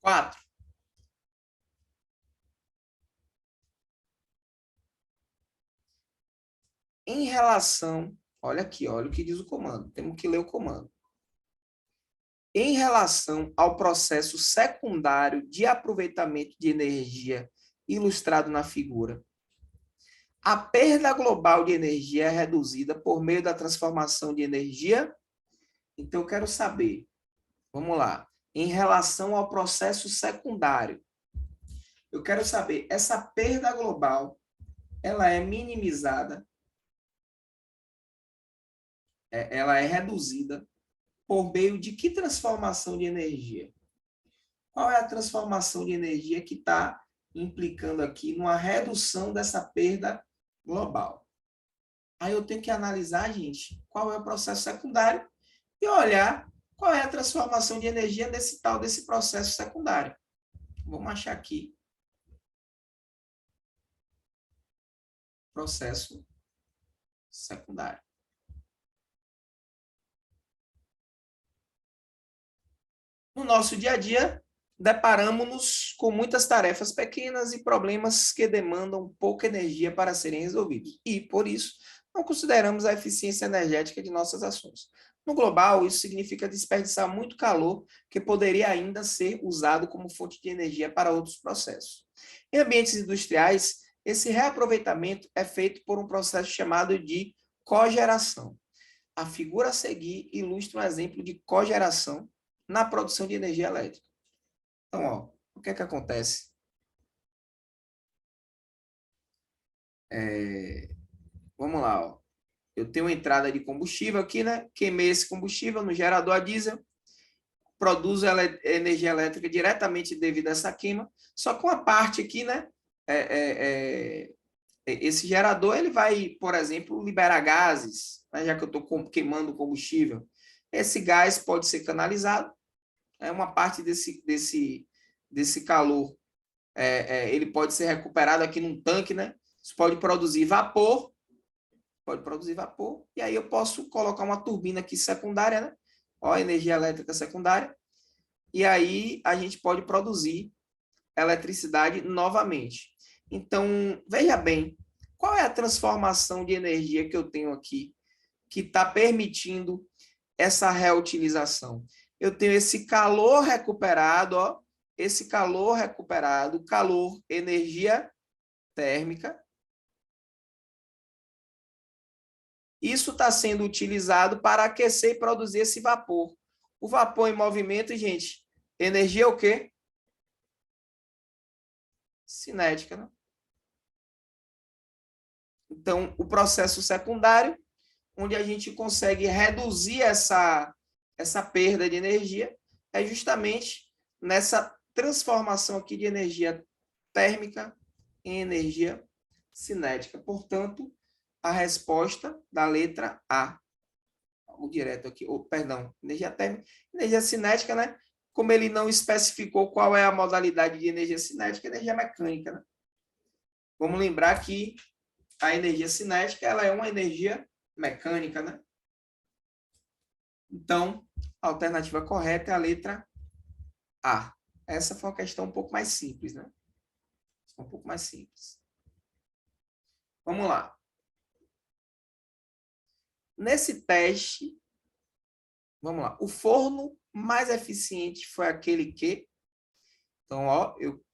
Speaker 1: 4. Em relação, olha aqui, olha o que diz o comando. Temos que ler o comando. Em relação ao processo secundário de aproveitamento de energia ilustrado na figura, a perda global de energia é reduzida por meio da transformação de energia. Então, eu quero saber, vamos lá, em relação ao processo secundário, eu quero saber, essa perda global, ela é minimizada, ela é reduzida por meio de que transformação de energia? Qual é a transformação de energia que está implicando aqui numa redução dessa perda global? Aí eu tenho que analisar, gente, qual é o processo secundário e olhar qual é a transformação de energia desse processo secundário. Vamos achar aqui processo secundário. No nosso dia a dia, deparamos-nos com muitas tarefas pequenas e problemas que demandam pouca energia para serem resolvidos. E, por isso, não consideramos a eficiência energética de nossas ações. No global, isso significa desperdiçar muito calor que poderia ainda ser usado como fonte de energia para outros processos. Em ambientes industriais, esse reaproveitamento é feito por um processo chamado de cogeração. A figura a seguir ilustra um exemplo de cogeração na produção de energia elétrica. Então, ó, o que é que acontece? Vamos lá, ó. Eu tenho uma entrada de combustível aqui, né? Queimei esse combustível no gerador a diesel, produzo energia elétrica diretamente devido a essa queima, só com a parte aqui, né? Esse gerador, ele vai, por exemplo, liberar gases, né? Já que eu estou queimando o combustível. Esse gás pode ser canalizado, uma parte desse calor ele pode ser recuperado aqui num tanque, né? Isso pode produzir vapor, e aí eu posso colocar uma turbina aqui secundária, né? Ó, energia elétrica secundária, e aí a gente pode produzir eletricidade novamente. Então, veja bem, qual é a transformação de energia que eu tenho aqui que está permitindo essa reutilização? Eu tenho esse calor recuperado, ó, esse calor recuperado, calor, energia térmica. Isso está sendo utilizado para aquecer e produzir esse vapor. O vapor em movimento, gente, energia é o quê? Cinética, né? Então, o processo secundário, onde a gente consegue reduzir essa perda de energia, é justamente nessa transformação aqui de energia térmica em energia cinética. Portanto, a resposta da letra A. Vamos direto aqui, perdão, energia térmica, energia cinética, né? Como ele não especificou qual é a modalidade de energia cinética, energia mecânica, né? Vamos lembrar que a energia cinética, ela é uma energia mecânica, né? Então, a alternativa correta é a letra A. Essa foi uma questão um pouco mais simples, né? Um pouco mais simples. Vamos lá. Nesse teste, vamos lá. O forno mais eficiente foi aquele que... Então, ó, eu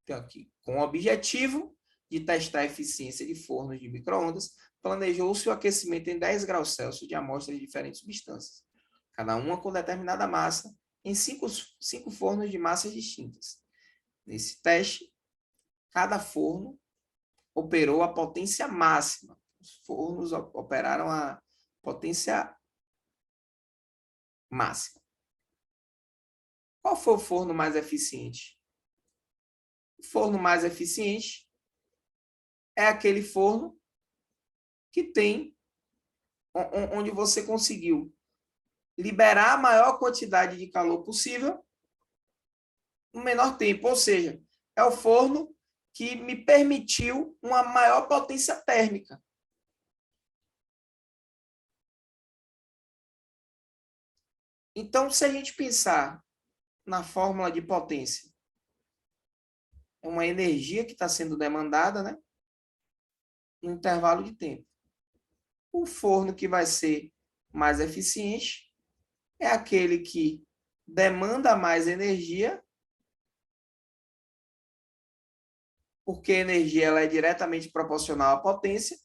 Speaker 1: tenho aqui, com o objetivo de testar a eficiência de fornos de micro-ondas, planejou-se o aquecimento em 10 graus Celsius de amostras de diferentes substâncias, cada uma com determinada massa, em cinco fornos de massas distintas. Nesse teste, cada forno operou a potência máxima. Os fornos operaram a potência máxima. Qual foi o forno mais eficiente? O forno mais eficiente é aquele forno que tem onde você conseguiu liberar a maior quantidade de calor possível no menor tempo. Ou seja, é o forno que me permitiu uma maior potência térmica. Então, se a gente pensar na fórmula de potência, é uma energia que está sendo demandada, né? No intervalo de tempo. O forno que vai ser mais eficiente é aquele que demanda mais energia, porque a energia ela é diretamente proporcional à potência,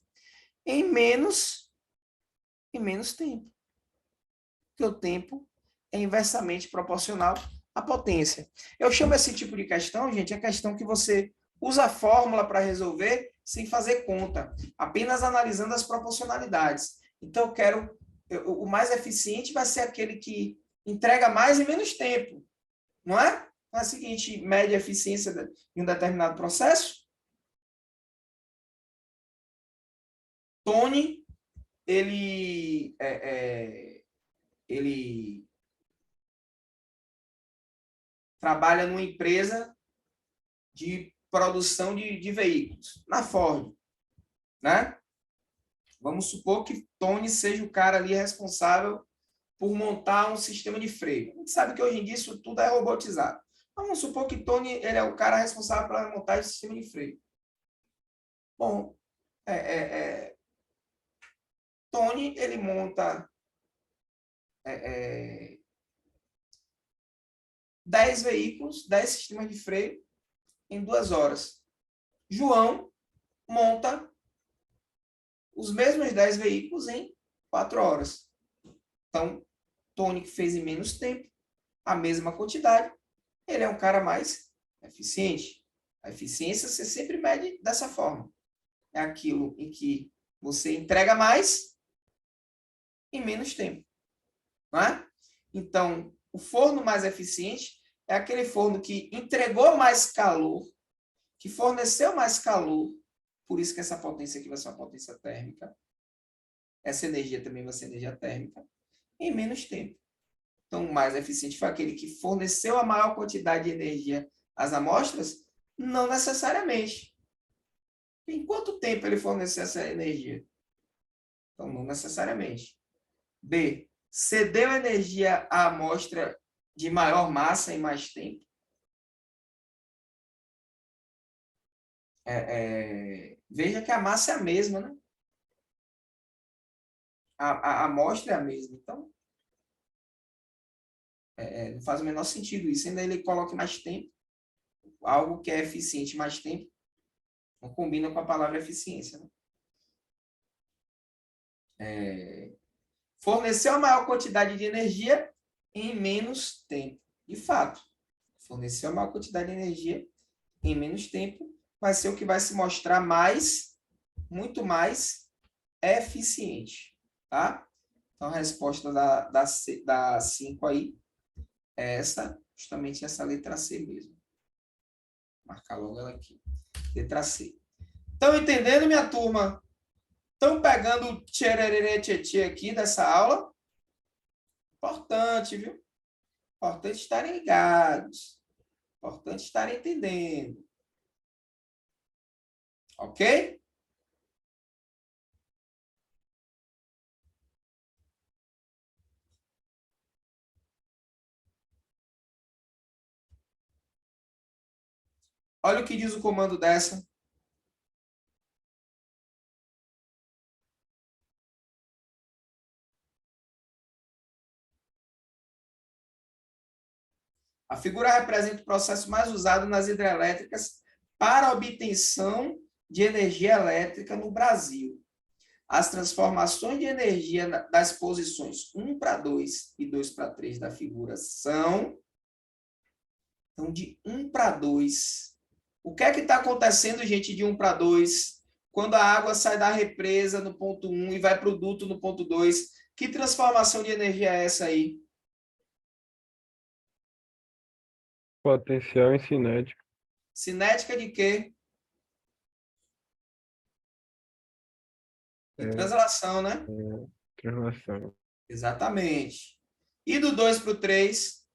Speaker 1: em menos tempo. Porque o tempo é inversamente proporcional à potência. Eu chamo esse tipo de questão, gente, a questão que você usa a fórmula para resolver sem fazer conta, apenas analisando as proporcionalidades. Então, o mais eficiente vai ser aquele que entrega mais em menos tempo, não é? É o seguinte, mede a eficiência de um determinado processo. Tony, ele trabalha numa empresa de produção de veículos, na Ford, né? Vamos supor que Tony seja o cara ali responsável por montar um sistema de freio. A gente sabe que hoje em dia isso tudo é robotizado. Vamos supor que Tony ele é o cara responsável pela montagem do sistema de freio. Bom, Tony ele monta 10 veículos, 10 sistemas de freio em 2 horas. João monta os mesmos 10 veículos em 4 horas. Então, Tony que fez em menos tempo, a mesma quantidade, ele é um cara mais eficiente. A eficiência você sempre mede dessa forma. É aquilo em que você entrega mais em menos tempo. Não é? Então, o forno mais eficiente é aquele forno que entregou mais calor, que forneceu mais calor, por isso que essa potência aqui vai ser uma potência térmica. Essa energia também vai ser energia térmica, em menos tempo. Então, o mais eficiente foi aquele que forneceu a maior quantidade de energia às amostras? Não necessariamente. Em quanto tempo ele forneceu essa energia? Então, não necessariamente. B. Cedeu energia à amostra de maior massa em mais tempo? Veja que a massa é a mesma, né? A amostra é a mesma. Então, não faz o menor sentido isso. Ainda ele coloca mais tempo, algo que é eficiente mais tempo, não combina com a palavra eficiência. Né? Forneceu a maior quantidade de energia em menos tempo. De fato, forneceu a maior quantidade de energia em menos tempo vai ser o que vai se mostrar muito mais eficiente. Tá? Então, a resposta da 5 aí é justamente essa letra C mesmo. Vou marcar logo ela aqui. Letra C. Estão entendendo, minha turma? Estão pegando o tchererê tchê aqui dessa aula? Importante, viu? Importante estarem ligados. Importante estarem entendendo. Ok? Olha o que diz o comando dessa. A figura representa o processo mais usado nas hidrelétricas para a obtenção de energia elétrica no Brasil. As transformações de energia das posições 1:2 e 2:3 da figura são então, de 1:2. O que é que está acontecendo, gente, de 1:2? Quando a água sai da represa no ponto 1 e vai para o duto no ponto 2, que transformação de energia é essa aí?
Speaker 2: Potencial e cinética.
Speaker 1: Cinética de quê? De translação, né?
Speaker 2: Translação.
Speaker 1: Exatamente. E do 2 para o 3?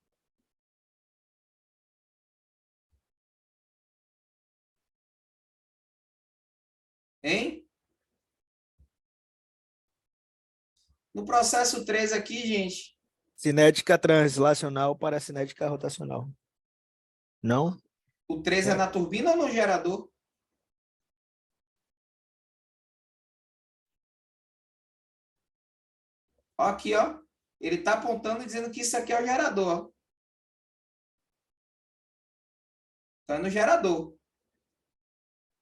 Speaker 1: Hein? No processo 3 aqui, gente,
Speaker 4: Cinética translacional para cinética rotacional. Não?
Speaker 1: o 3 é na turbina ou no gerador? Ó, aqui, ó. Ele está apontando e dizendo que isso aqui é o gerador. Então, é no gerador.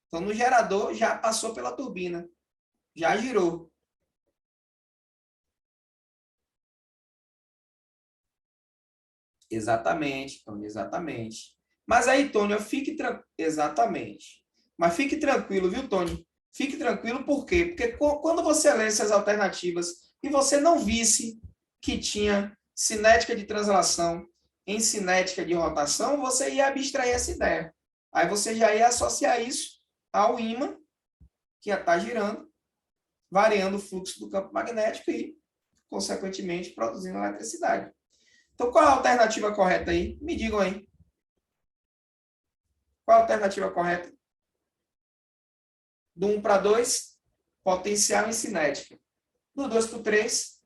Speaker 1: Então, no gerador, já passou pela turbina. Já girou. Exatamente, Tony, exatamente. Mas aí, Tony, fique tranquilo. Exatamente. Mas fique tranquilo, viu, Tony? Fique tranquilo, por quê? Porque quando você lê essas alternativas e você não visse que tinha cinética de translação em cinética de rotação, você ia abstrair essa ideia. Aí você já ia associar isso ao ímã, que ia estar girando, variando o fluxo do campo magnético e, consequentemente, produzindo eletricidade. Então, qual a alternativa correta aí? Me digam aí. Qual a alternativa correta? Do 1 para 2, potencial em cinética. Do 2 para o 3,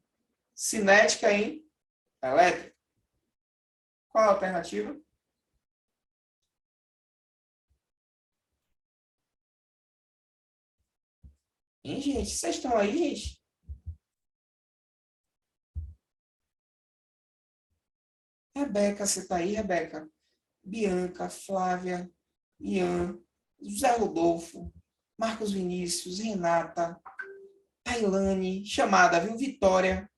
Speaker 1: cinética em elétrica. Qual a alternativa? Hein, gente? Vocês estão aí, gente? Rebeca, você está aí, Rebeca? Bianca, Flávia, Ian, José Rodolfo, Marcos Vinícius, Renata, Tailane, chamada, viu? Vitória.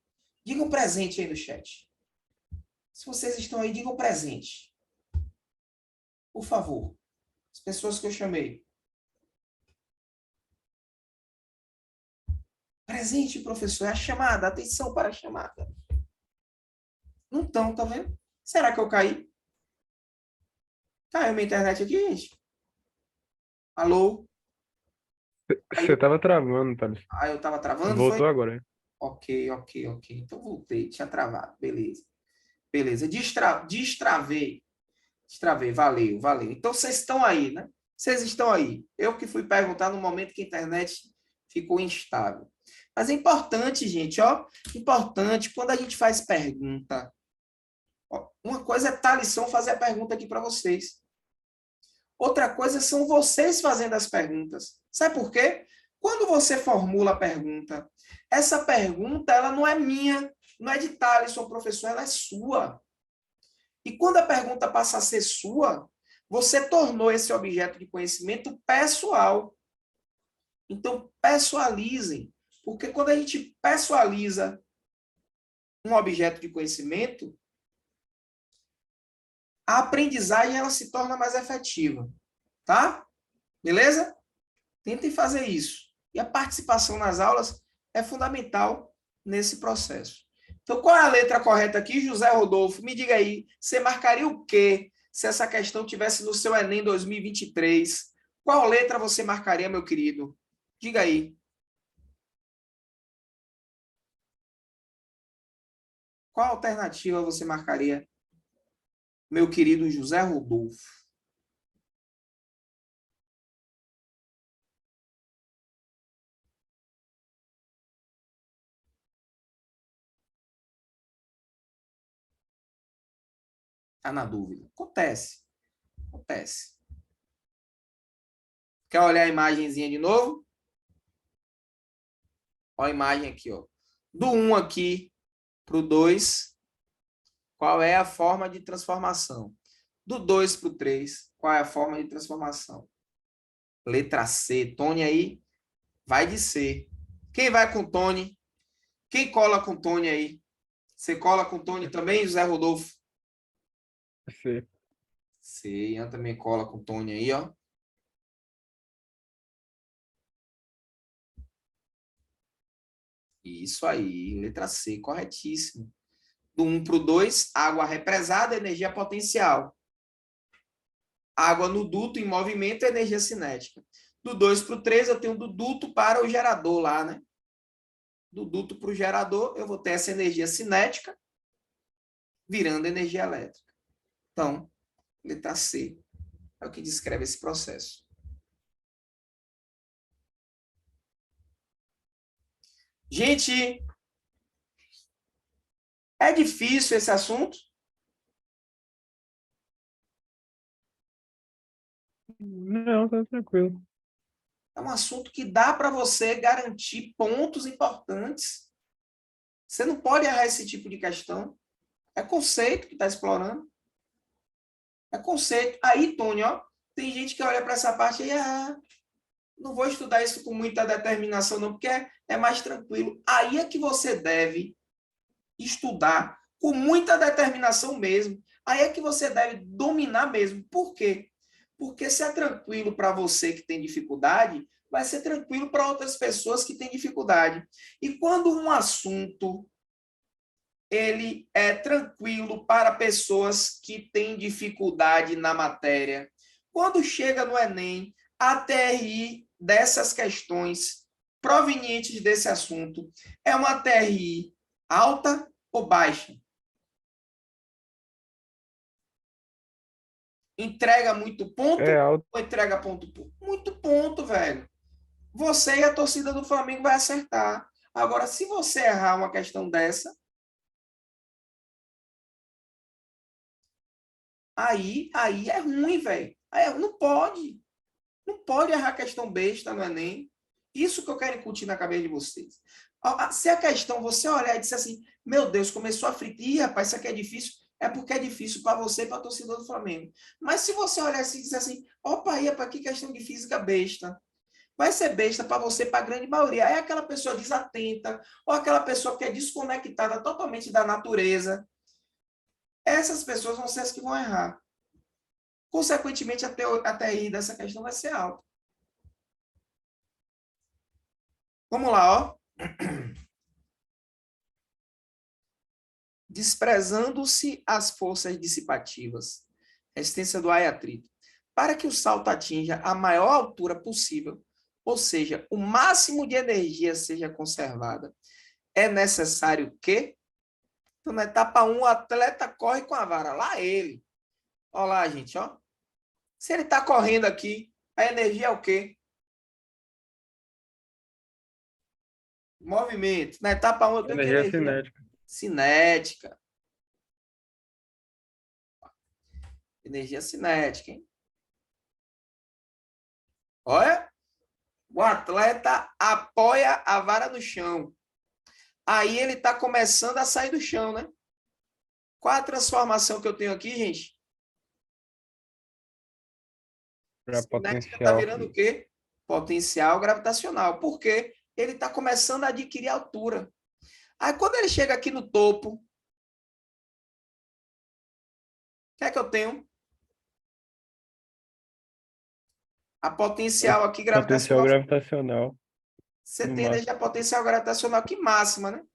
Speaker 1: Digam presente aí no chat. Se vocês estão aí, digam presente. Por favor. As pessoas que eu chamei. Presente, professor. É a chamada. Atenção para a chamada. Não estão, tá vendo? Será que eu caí? Caiu minha internet aqui, gente? Alô?
Speaker 2: Você tava travando, Thales.
Speaker 1: Ah, eu tava travando,
Speaker 2: Voltou
Speaker 1: foi?
Speaker 2: agora.
Speaker 1: Ok. Então voltei. Tinha travado. Beleza. Destravei. Valeu. Então vocês estão aí, né? Vocês estão aí. Eu que fui perguntar no momento que a internet ficou instável. Mas é importante, gente, ó. Importante, quando a gente faz pergunta. Ó, uma coisa é tá a lição fazer a pergunta aqui para vocês. Outra coisa são vocês fazendo as perguntas. Sabe por quê? Quando você formula a pergunta, essa pergunta ela não é minha, não é de Thaleson, professor, ela é sua. E quando a pergunta passa a ser sua, você tornou esse objeto de conhecimento pessoal. Então, pessoalizem. Porque quando a gente pessoaliza um objeto de conhecimento, a aprendizagem ela se torna mais efetiva. Tá? Beleza? Tentem fazer isso. E a participação nas aulas é fundamental nesse processo. Então, qual é a letra correta aqui, José Rodolfo? Me diga aí, você marcaria o quê se essa questão tivesse no seu Enem 2023? Qual letra você marcaria, meu querido? Diga aí. Qual alternativa você marcaria, meu querido José Rodolfo? Está na dúvida. Acontece. Quer olhar a imagenzinha de novo? Olha a imagem aqui, ó. Do 1 aqui para o 2, qual é a forma de transformação? Do 2 para o 3, qual é a forma de transformação? Letra C. Tony aí vai de C. Quem vai com Tony? Quem cola com Tony aí? Você cola com Tony também, José Rodolfo?
Speaker 2: C.
Speaker 1: C. Ian também cola com Tony aí, ó. Isso aí, letra C, corretíssimo. Do 1 para o 2, água represada, energia potencial. Água no duto em movimento, energia cinética. Do 2 para o 3, eu tenho do duto para o gerador lá, né? do duto para o gerador, eu vou ter essa energia cinética virando energia elétrica. Então, letra C é o que descreve esse processo. Gente, é difícil esse assunto?
Speaker 2: Não, tá tranquilo.
Speaker 1: É um assunto que dá para você garantir pontos importantes. Você não pode errar esse tipo de questão. É conceito que está explorando. É conceito. Aí, Tony, ó, tem gente que olha para essa parte e não vou estudar isso com muita determinação, não, porque é mais tranquilo. Aí é que você deve estudar com muita determinação mesmo. Aí é que você deve dominar mesmo. Por quê? Porque se é tranquilo para você que tem dificuldade, vai ser tranquilo para outras pessoas que têm dificuldade. E quando um assunto ele é tranquilo para pessoas que têm dificuldade na matéria, quando chega no Enem, a TRI dessas questões provenientes desse assunto é uma TRI alta ou baixa? Entrega muito ponto
Speaker 2: É alto.
Speaker 1: ou entrega ponto? Muito ponto, velho. Você e a torcida do Flamengo vai acertar. Agora, se você errar uma questão dessa, aí é ruim, velho. Não pode. Não pode errar questão besta no Enem. Isso que eu quero incutir na cabeça de vocês. Se a questão, você olhar e dizer assim, meu Deus, começou a fritar, ih, rapaz, isso aqui é difícil, é porque é difícil para você e para a torcida do Flamengo. Mas se você olhar assim e dizer assim, opa, aí, rapaz, que questão de física besta. Vai ser besta para você, para a grande maioria. É aquela pessoa desatenta, ou aquela pessoa que é desconectada totalmente da natureza. Essas pessoas vão ser as que vão errar. Consequentemente, a TI dessa questão vai ser alta. Vamos lá, ó. Desprezando-se as forças dissipativas, resistência do ar e atrito, para que o salto atinja a maior altura possível, ou seja, o máximo de energia seja conservada, é necessário que, então, na etapa 1, o atleta corre com a vara. Lá ele. Olha lá, gente, ó. Se ele está correndo aqui, a energia é o quê? Movimento. Na etapa 1, eu tenho que
Speaker 2: Energia
Speaker 1: energia
Speaker 2: cinética.
Speaker 1: cinética. Energia cinética, hein? Olha, o atleta apoia a vara no chão. Aí ele está começando a sair do chão, né? Qual a transformação que eu tenho aqui, gente?
Speaker 2: Para
Speaker 1: Cinética está
Speaker 2: potencial.
Speaker 1: virando o quê? Potencial gravitacional. Por quê? Ele está começando a adquirir altura. Aí, quando ele chega aqui no topo, o que é que eu tenho? A potencial aqui
Speaker 2: Potencial
Speaker 1: gravitacional.
Speaker 2: gravitacional.
Speaker 1: Você
Speaker 2: No
Speaker 1: tem
Speaker 2: máximo.
Speaker 1: energia potencial gravitacional aqui máxima, né?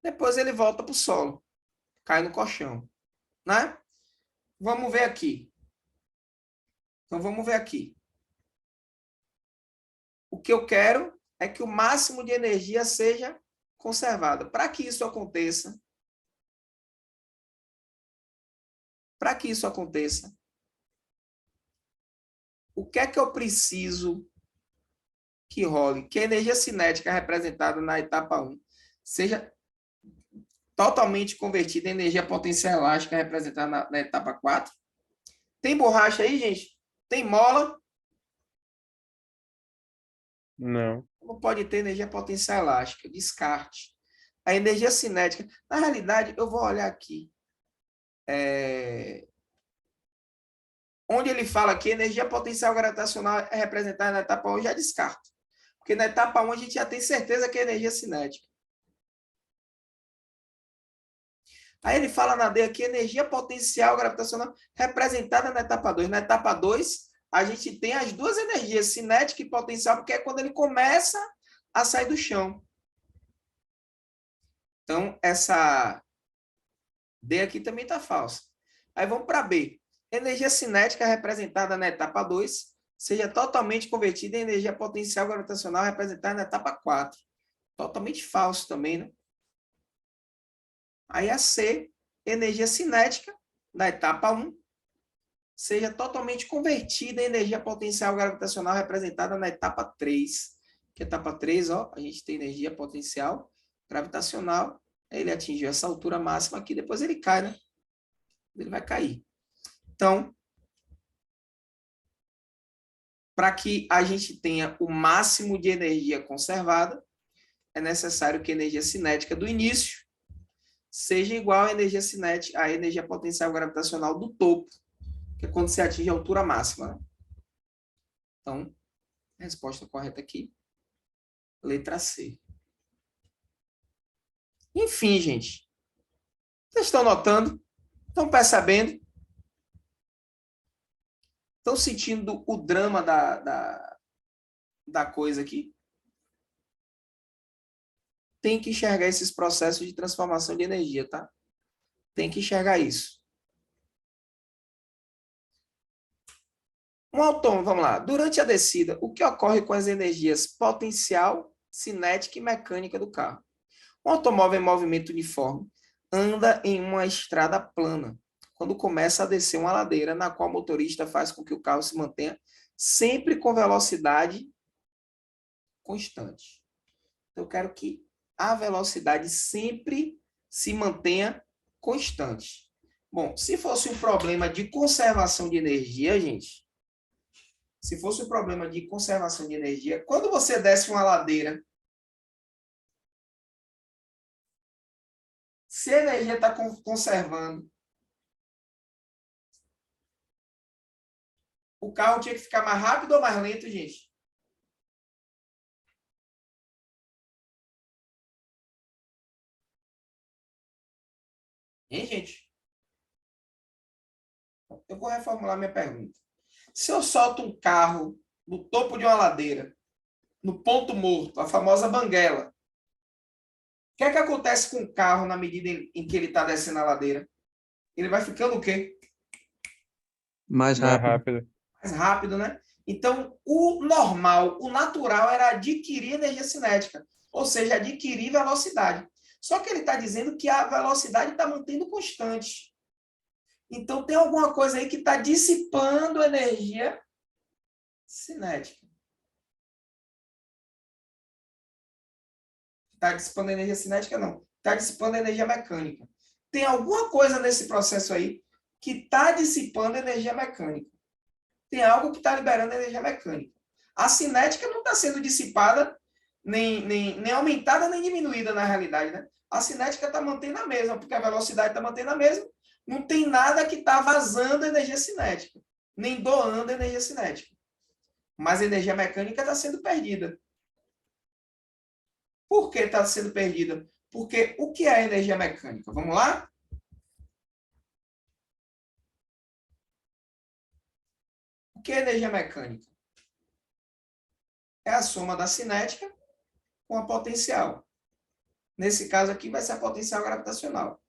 Speaker 1: Depois ele volta para o solo. Cai no colchão. Né? Vamos ver aqui. Então, vamos ver aqui. O que eu quero é que o máximo de energia seja conservada. Para que isso aconteça, o que é que eu preciso que role? Que a energia cinética representada na etapa 1 seja totalmente convertida em energia potencial elástica representada na etapa 4. Tem borracha aí, gente? Tem mola?
Speaker 2: Não.
Speaker 1: Não pode ter energia potencial elástica. Descarte. A energia cinética. Na realidade, eu vou olhar aqui. Onde ele fala que energia potencial gravitacional é representada na etapa 1, eu já descarto. Porque na etapa 1 a gente já tem certeza que é energia cinética. Aí ele fala na D aqui, energia potencial gravitacional representada na etapa 2. Na etapa 2, a gente tem as duas energias, cinética e potencial, porque é quando ele começa a sair do chão. Então, essa D aqui também está falsa. Aí vamos para B. Energia cinética representada na etapa 2. seja totalmente convertida em energia potencial gravitacional representada na etapa 4. Totalmente falso também, né? Aí a C, energia cinética, na etapa 1, seja totalmente convertida em energia potencial gravitacional representada na etapa 3. Que etapa 3, ó, a gente tem energia potencial gravitacional, ele atingiu essa altura máxima aqui, depois ele cai, né? Ele vai cair. Então, para que a gente tenha o máximo de energia conservada, é necessário que a energia cinética do início seja igual à energia cinética, à energia potencial gravitacional do topo, que é quando se atinge a altura máxima, né? Então, a resposta correta aqui, letra C. Enfim, gente. Vocês estão notando? Estão percebendo? Estão sentindo o drama da coisa aqui? Tem que enxergar esses processos de transformação de energia, tá? Tem que enxergar isso. Um autônomo, vamos lá. Durante a descida, o que ocorre com as energias potencial, cinética e mecânica do carro? Um automóvel em movimento uniforme anda em uma estrada plana, quando começa a descer uma ladeira, na qual o motorista faz com que o carro se mantenha sempre com velocidade constante. Então, eu quero que a velocidade sempre se mantenha constante. Bom, se fosse um problema de conservação de energia, gente, se fosse um problema de conservação de energia, quando você desce uma ladeira, se a energia está conservando, o carro tinha que ficar mais rápido ou mais lento, gente? Hein, gente? Eu vou reformular minha pergunta. Se eu solto um carro no topo de uma ladeira, no ponto morto, a famosa banguela, o que é que acontece com o carro na medida em que ele está descendo a ladeira? Ele vai ficando o quê?
Speaker 5: Mais
Speaker 2: Mais
Speaker 5: rápido.
Speaker 2: rápido.
Speaker 1: Mais rápido, né? Então, o normal, o natural era adquirir energia cinética, ou seja, adquirir velocidade. Só que ele está dizendo que a velocidade está mantendo constante. Então, tem alguma coisa aí que está dissipando energia cinética. Está dissipando energia cinética, não. Está dissipando energia mecânica. Tem alguma coisa nesse processo aí que está dissipando energia mecânica. Tem algo que está liberando energia mecânica. A cinética não está sendo dissipada, nem aumentada, nem diminuída na realidade, né? A cinética está mantendo a mesma, porque a velocidade está mantendo a mesma. Não tem nada que está vazando energia cinética, nem doando energia cinética. Mas a energia mecânica está sendo perdida. Por que está sendo perdida? Porque o que é energia mecânica? Vamos lá? O que é energia mecânica? É a soma da cinética com a potencial. Nesse caso aqui vai ser a potencial gravitacional.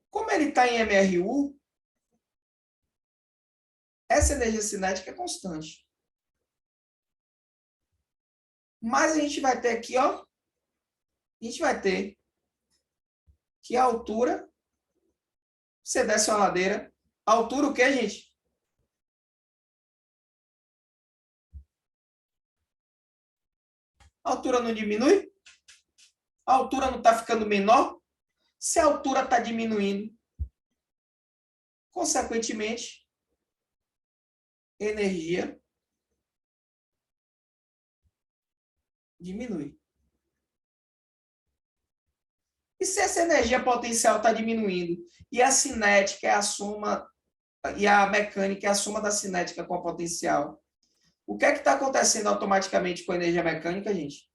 Speaker 1: Como ele está em MRU, essa energia cinética é constante. Mas a gente vai ter aqui, ó, a gente vai ter que a altura, você desce uma ladeira, a altura o que, gente? A altura não diminui? A altura não está ficando menor? Se a altura está diminuindo, consequentemente, energia diminui. E se essa energia potencial está diminuindo e a cinética é a soma, e a mecânica é a soma da cinética com a potencial, o que é que está acontecendo automaticamente com a energia mecânica, gente?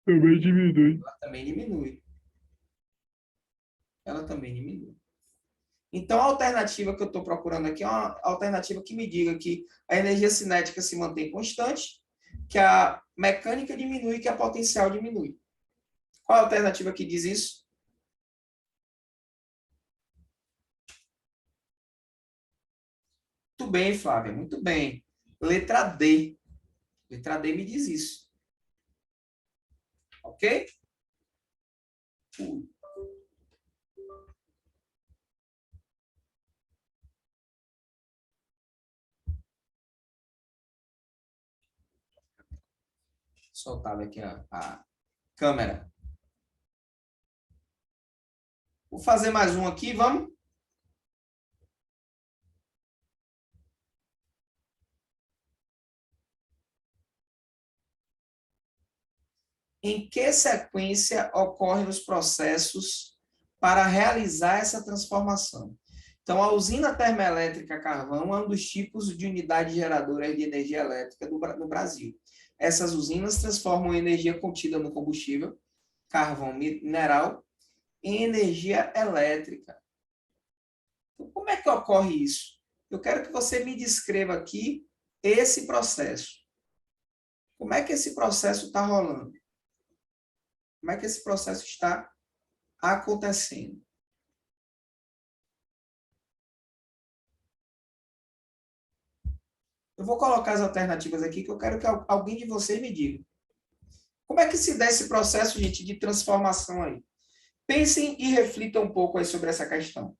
Speaker 2: Também diminui.
Speaker 1: Ela também diminui. Ela também diminui. Então, a alternativa que eu estou procurando aqui é uma alternativa que me diga que a energia cinética se mantém constante, que a mecânica diminui e que a potencial diminui. Qual a alternativa que diz isso? Muito bem, Flávia, muito bem. Letra D. Letra D me diz isso. Ok? Soltar aqui a câmera. Vou fazer mais um aqui, vamos? Em que sequência ocorrem os processos para realizar essa transformação? Então, a usina termoelétrica a carvão é um dos tipos de unidade geradora de energia elétrica no Brasil. Essas usinas transformam a energia contida no combustível, carvão mineral, em energia elétrica. Então, como é que ocorre isso? Eu quero que você me descreva aqui esse processo. Como é que esse processo está rolando? Como é que esse processo está acontecendo? Eu vou colocar as alternativas aqui que eu quero que alguém de vocês me diga. Como é que se dá esse processo, gente, de transformação aí? Pensem e reflitam um pouco aí sobre essa questão.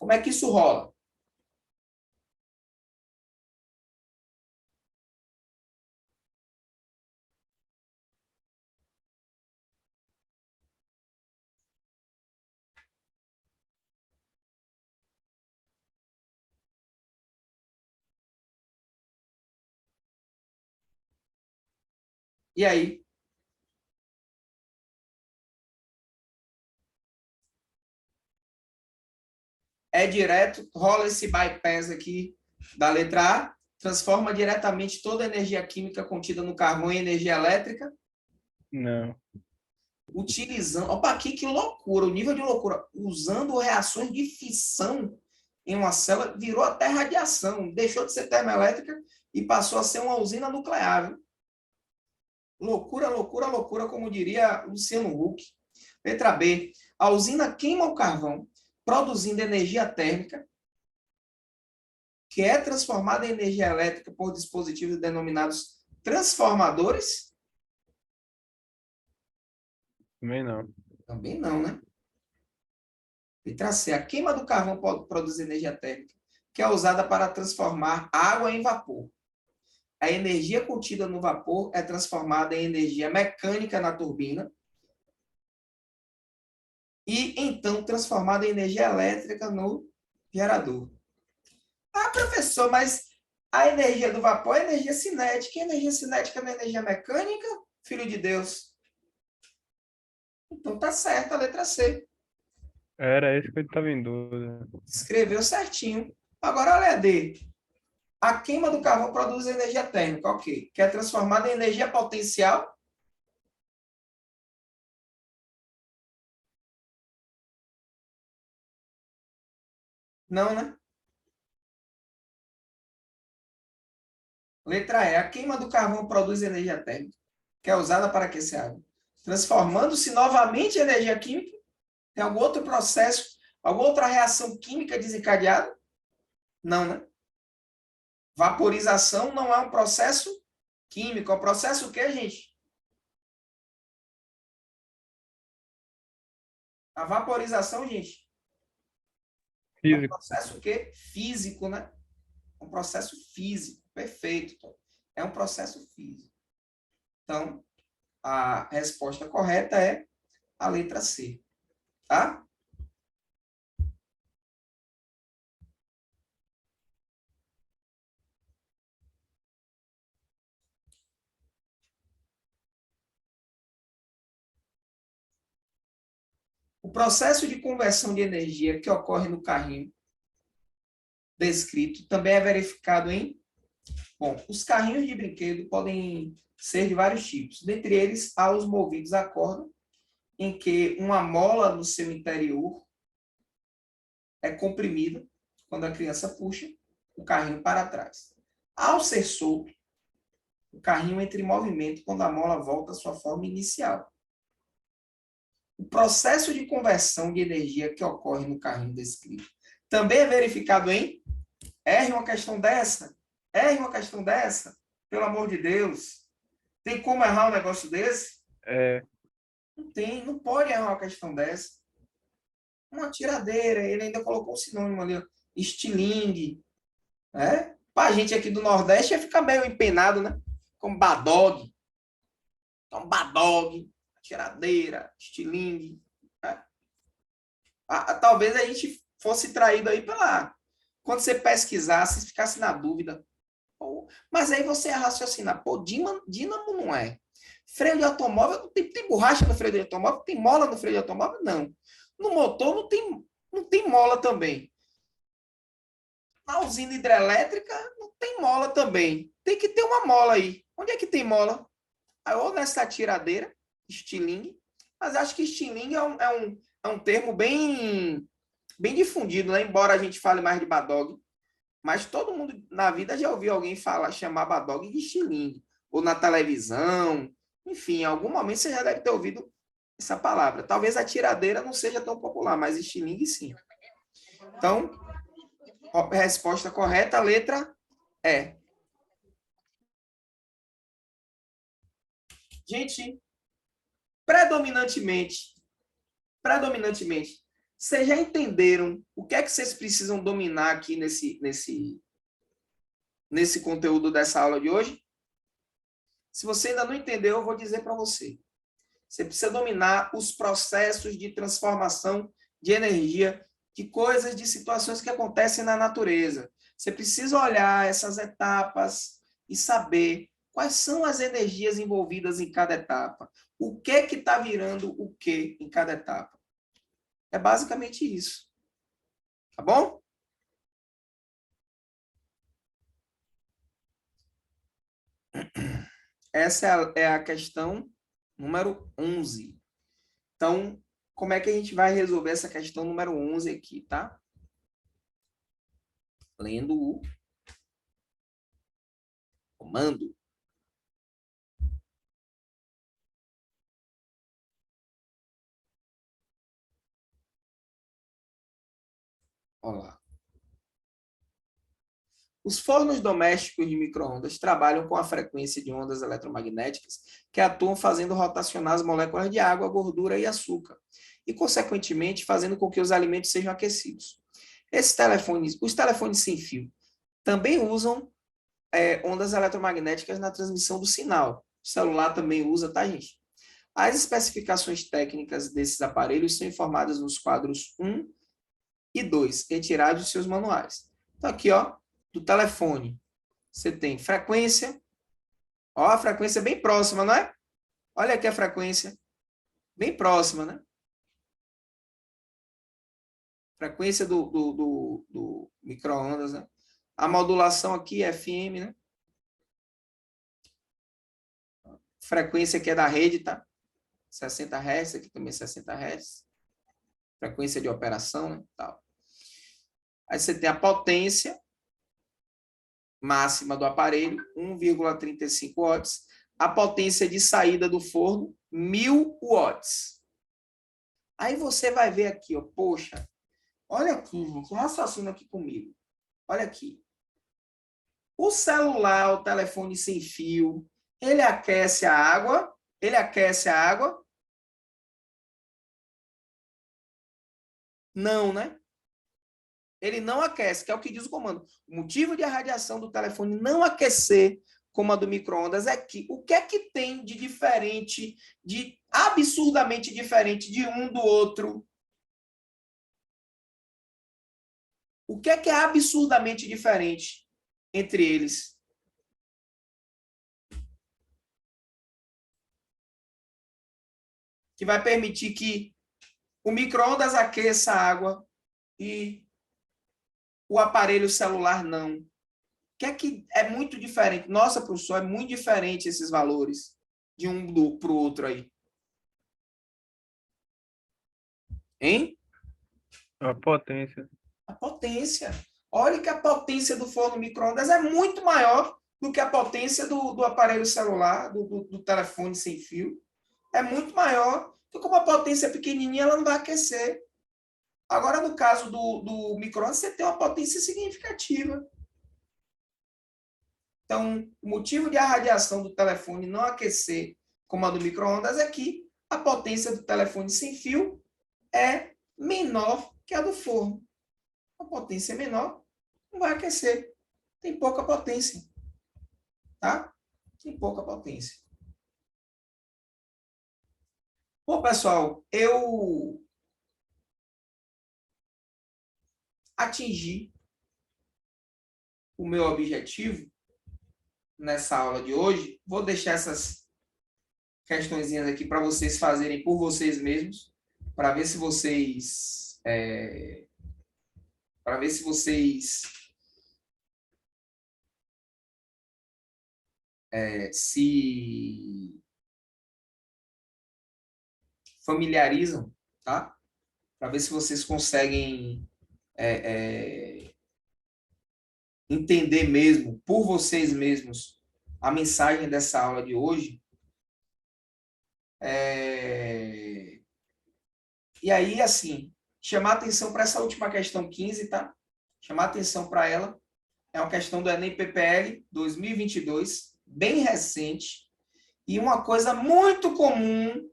Speaker 1: Como é que isso rola? E aí? É direto, rola esse bypass aqui da letra A, transforma diretamente toda a energia química contida no carvão em energia elétrica,
Speaker 2: Não.
Speaker 1: utilizando... Opa, aqui que loucura, o nível de loucura. Usando reações de fissão em uma célula, virou até radiação, deixou de ser termoelétrica e passou a ser uma usina nuclear. Viu? Loucura, loucura, loucura, como diria Luciano Huck. Letra B. A usina queima o carvão, produzindo energia térmica, que é transformada em energia elétrica por dispositivos denominados transformadores?
Speaker 2: Também não.
Speaker 1: Também não, né? Letra C. A queima do carvão pode produzir energia térmica, que é usada para transformar água em vapor. A energia contida no vapor é transformada em energia mecânica na turbina e, então, transformada em energia elétrica no gerador. Ah, professor, mas a energia do vapor é energia cinética. E energia cinética não é energia mecânica? Filho de Deus. Então tá certo a letra C.
Speaker 2: Era isso que eu estava em dúvida.
Speaker 1: Escreveu certinho. Agora olha a D. A queima do carvão produz energia térmica, ok. Que é transformada em energia potencial. Não, né? Letra E. A queima do carvão produz energia térmica, que é usada para aquecer água. Transformando-se novamente em energia química. Tem algum outro processo, alguma outra reação química desencadeada? Não, né? Vaporização não é um processo químico. É um processo o quê, gente? A vaporização, gente, é um
Speaker 2: Físico.
Speaker 1: processo o quê? Físico, né? Um processo físico. Perfeito, Tom. É um processo físico. Então, a resposta correta é a letra C. Tá? O processo de conversão de energia que ocorre no carrinho descrito também é verificado em... Bom, os carrinhos de brinquedo podem ser de vários tipos. Dentre eles, há os movidos a corda, em que uma mola no seu interior é comprimida quando a criança puxa o carrinho para trás. Ao ser solto, o carrinho entra em movimento quando a mola volta à sua forma inicial. O processo de conversão de energia que ocorre no carrinho descrito também é verificado em... Erre uma questão dessa, Erre uma questão dessa, pelo amor de Deus. Tem como errar um negócio desse?
Speaker 2: É,
Speaker 1: Não tem, não pode errar uma questão dessa. Uma tiradeira, ele ainda colocou um sinônimo ali, ó, estilingue, né? Para a gente aqui do Nordeste ia ficar meio empenado, né? Como badog. Então, badog, tiradeira, estilingue. Né? Talvez a gente fosse traído aí pela... Quando você pesquisasse, ficasse na dúvida. Pô, mas aí você ia raciocinar. Pô, dínamo não é. Freio de automóvel, tem borracha no freio de automóvel? Tem mola no freio de automóvel? Não. No motor não tem mola também. Na usina hidrelétrica não tem mola também. Tem que ter uma mola aí. Onde é que tem mola? Aí, ou nessa tiradeira, estilingue, mas acho que estilingue é um termo bem difundido, né? Embora a gente fale mais de badog. Mas todo mundo na vida já ouviu alguém chamar badog de estilingue. Ou na televisão. Enfim, em algum momento você já deve ter ouvido essa palavra. Talvez a tiradeira não seja tão popular, mas estilingue sim. Então, resposta correta, a letra E. Gente, predominantemente, vocês já entenderam o que é que vocês precisam dominar aqui nesse conteúdo dessa aula de hoje? Se você ainda não entendeu, eu vou dizer para você. Você precisa dominar os processos de transformação de energia, de coisas, de situações que acontecem na natureza. Você precisa olhar essas etapas e saber quais são as energias envolvidas em cada etapa. O que está virando o que em cada etapa. É basicamente isso. Tá bom? Essa é a questão número 11. Então, como é que a gente vai resolver essa questão número 11 aqui, tá? Lendo o comando. Olha lá. Os fornos domésticos de micro-ondas trabalham com a frequência de ondas eletromagnéticas que atuam fazendo rotacionar as moléculas de água, gordura e açúcar, e, consequentemente, fazendo com que os alimentos sejam aquecidos. Os telefones sem fio também usam ondas eletromagnéticas na transmissão do sinal. O celular também usa, tá, gente? As especificações técnicas desses aparelhos são informadas nos quadros 1 e 2, retirados de seus manuais. Então, aqui, ó, do telefone, você tem frequência, ó, a frequência bem próxima, não é? Olha aqui a frequência, bem próxima, né? Frequência do micro-ondas, né? A modulação aqui é FM, né? Frequência que é da rede, tá? 60 Hz, aqui também 60 Hz. Frequência de operação, né? Tal. Aí você tem a potência máxima do aparelho, 1,35 watts. A potência de saída do forno, 1000 watts. Aí você vai ver aqui, ó, poxa, olha aqui, gente, raciocina aqui comigo. Olha aqui. O celular, o telefone sem fio, ele aquece a água? Ele aquece a água? Não, né? Ele não aquece, que é o que diz o comando. O motivo de a radiação do telefone não aquecer como a do micro-ondas é que o que é que tem de diferente, de absurdamente diferente de um do outro? O que é absurdamente diferente entre eles? Que vai permitir que o micro-ondas aqueça a água e o aparelho celular não. O que é muito diferente? Nossa, professor, é muito diferente esses valores de um para o outro aí. Hein?
Speaker 2: a potência.
Speaker 1: A potência. Olha que a potência do forno micro-ondas é muito maior do que a potência do aparelho celular, do telefone sem fio. É muito maior. Então, como a potência é pequenininha, ela não vai aquecer. Agora, no caso do micro-ondas, você tem uma potência significativa. Então, o motivo de a radiação do telefone não aquecer como a do micro-ondas é que a potência do telefone sem fio é menor que a do forno. A potência é menor, não vai aquecer. Tem pouca potência. Tá? Tem pouca potência. Bom, pessoal, eu atingi o meu objetivo nessa aula de hoje. Vou deixar essas questõezinhas aqui para vocês fazerem por vocês mesmos, para ver se vocês se familiarizam, tá? Para ver se vocês conseguem entender mesmo, por vocês mesmos, a mensagem dessa aula de hoje. E aí, assim, chamar atenção para essa última questão 15, tá? Chamar atenção para ela. É uma questão do Enem PPL 2022, bem recente, e uma coisa muito comum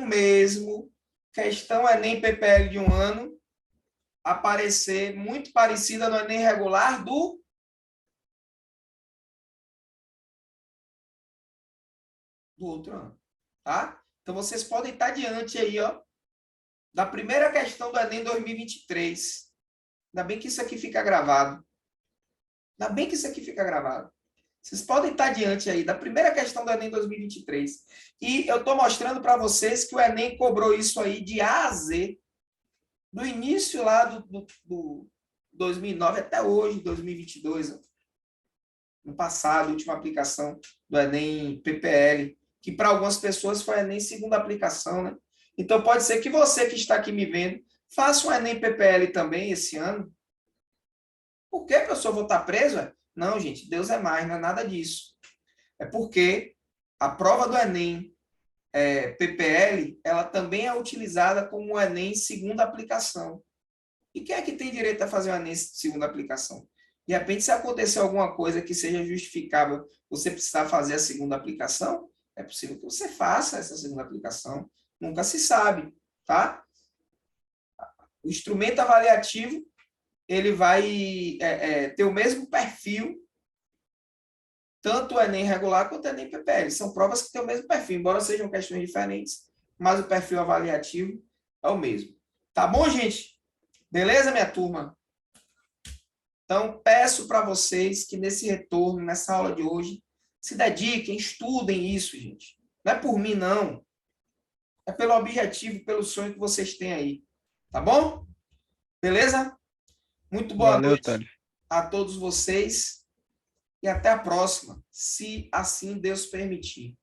Speaker 1: mesmo, questão Enem PPL de um ano, aparecer muito parecida no Enem regular do outro ano, tá? Então, vocês podem estar diante aí, ó, da primeira questão do Enem 2023. Ainda bem que isso aqui fica gravado. Ainda bem que isso aqui fica gravado. Vocês podem estar diante aí da primeira questão do Enem 2023. E eu estou mostrando para vocês que o Enem cobrou isso aí de A a Z, do início lá do 2009 até hoje, 2022. No passado, a última aplicação do Enem PPL, que para algumas pessoas foi Enem segunda aplicação, né? Então, pode ser que você que está aqui me vendo faça um Enem PPL também esse ano. Por que, professor, vou estar preso? Não, gente, Deus é mais, não é nada disso. É porque a prova do Enem PPL, ela também é utilizada como o Enem segunda aplicação. E quem é que tem direito a fazer o Enem segunda aplicação? De repente, se acontecer alguma coisa que seja justificável você precisar fazer a segunda aplicação, é possível que você faça essa segunda aplicação. Nunca se sabe, tá? O instrumento avaliativo, ele vai ter o mesmo perfil, tanto o Enem regular quanto o Enem PPL. São provas que têm o mesmo perfil, embora sejam questões diferentes, mas o perfil avaliativo é o mesmo. Tá bom, gente? Beleza, minha turma? Então, peço para vocês que nesse retorno, nessa aula de hoje, se dediquem, estudem isso, gente. Não é por mim, não. É pelo objetivo, pelo sonho que vocês têm aí. Tá bom? Beleza? Muito boa
Speaker 2: Valeu,
Speaker 1: noite
Speaker 2: Thales.
Speaker 1: a todos vocês e até a próxima, se assim Deus permitir.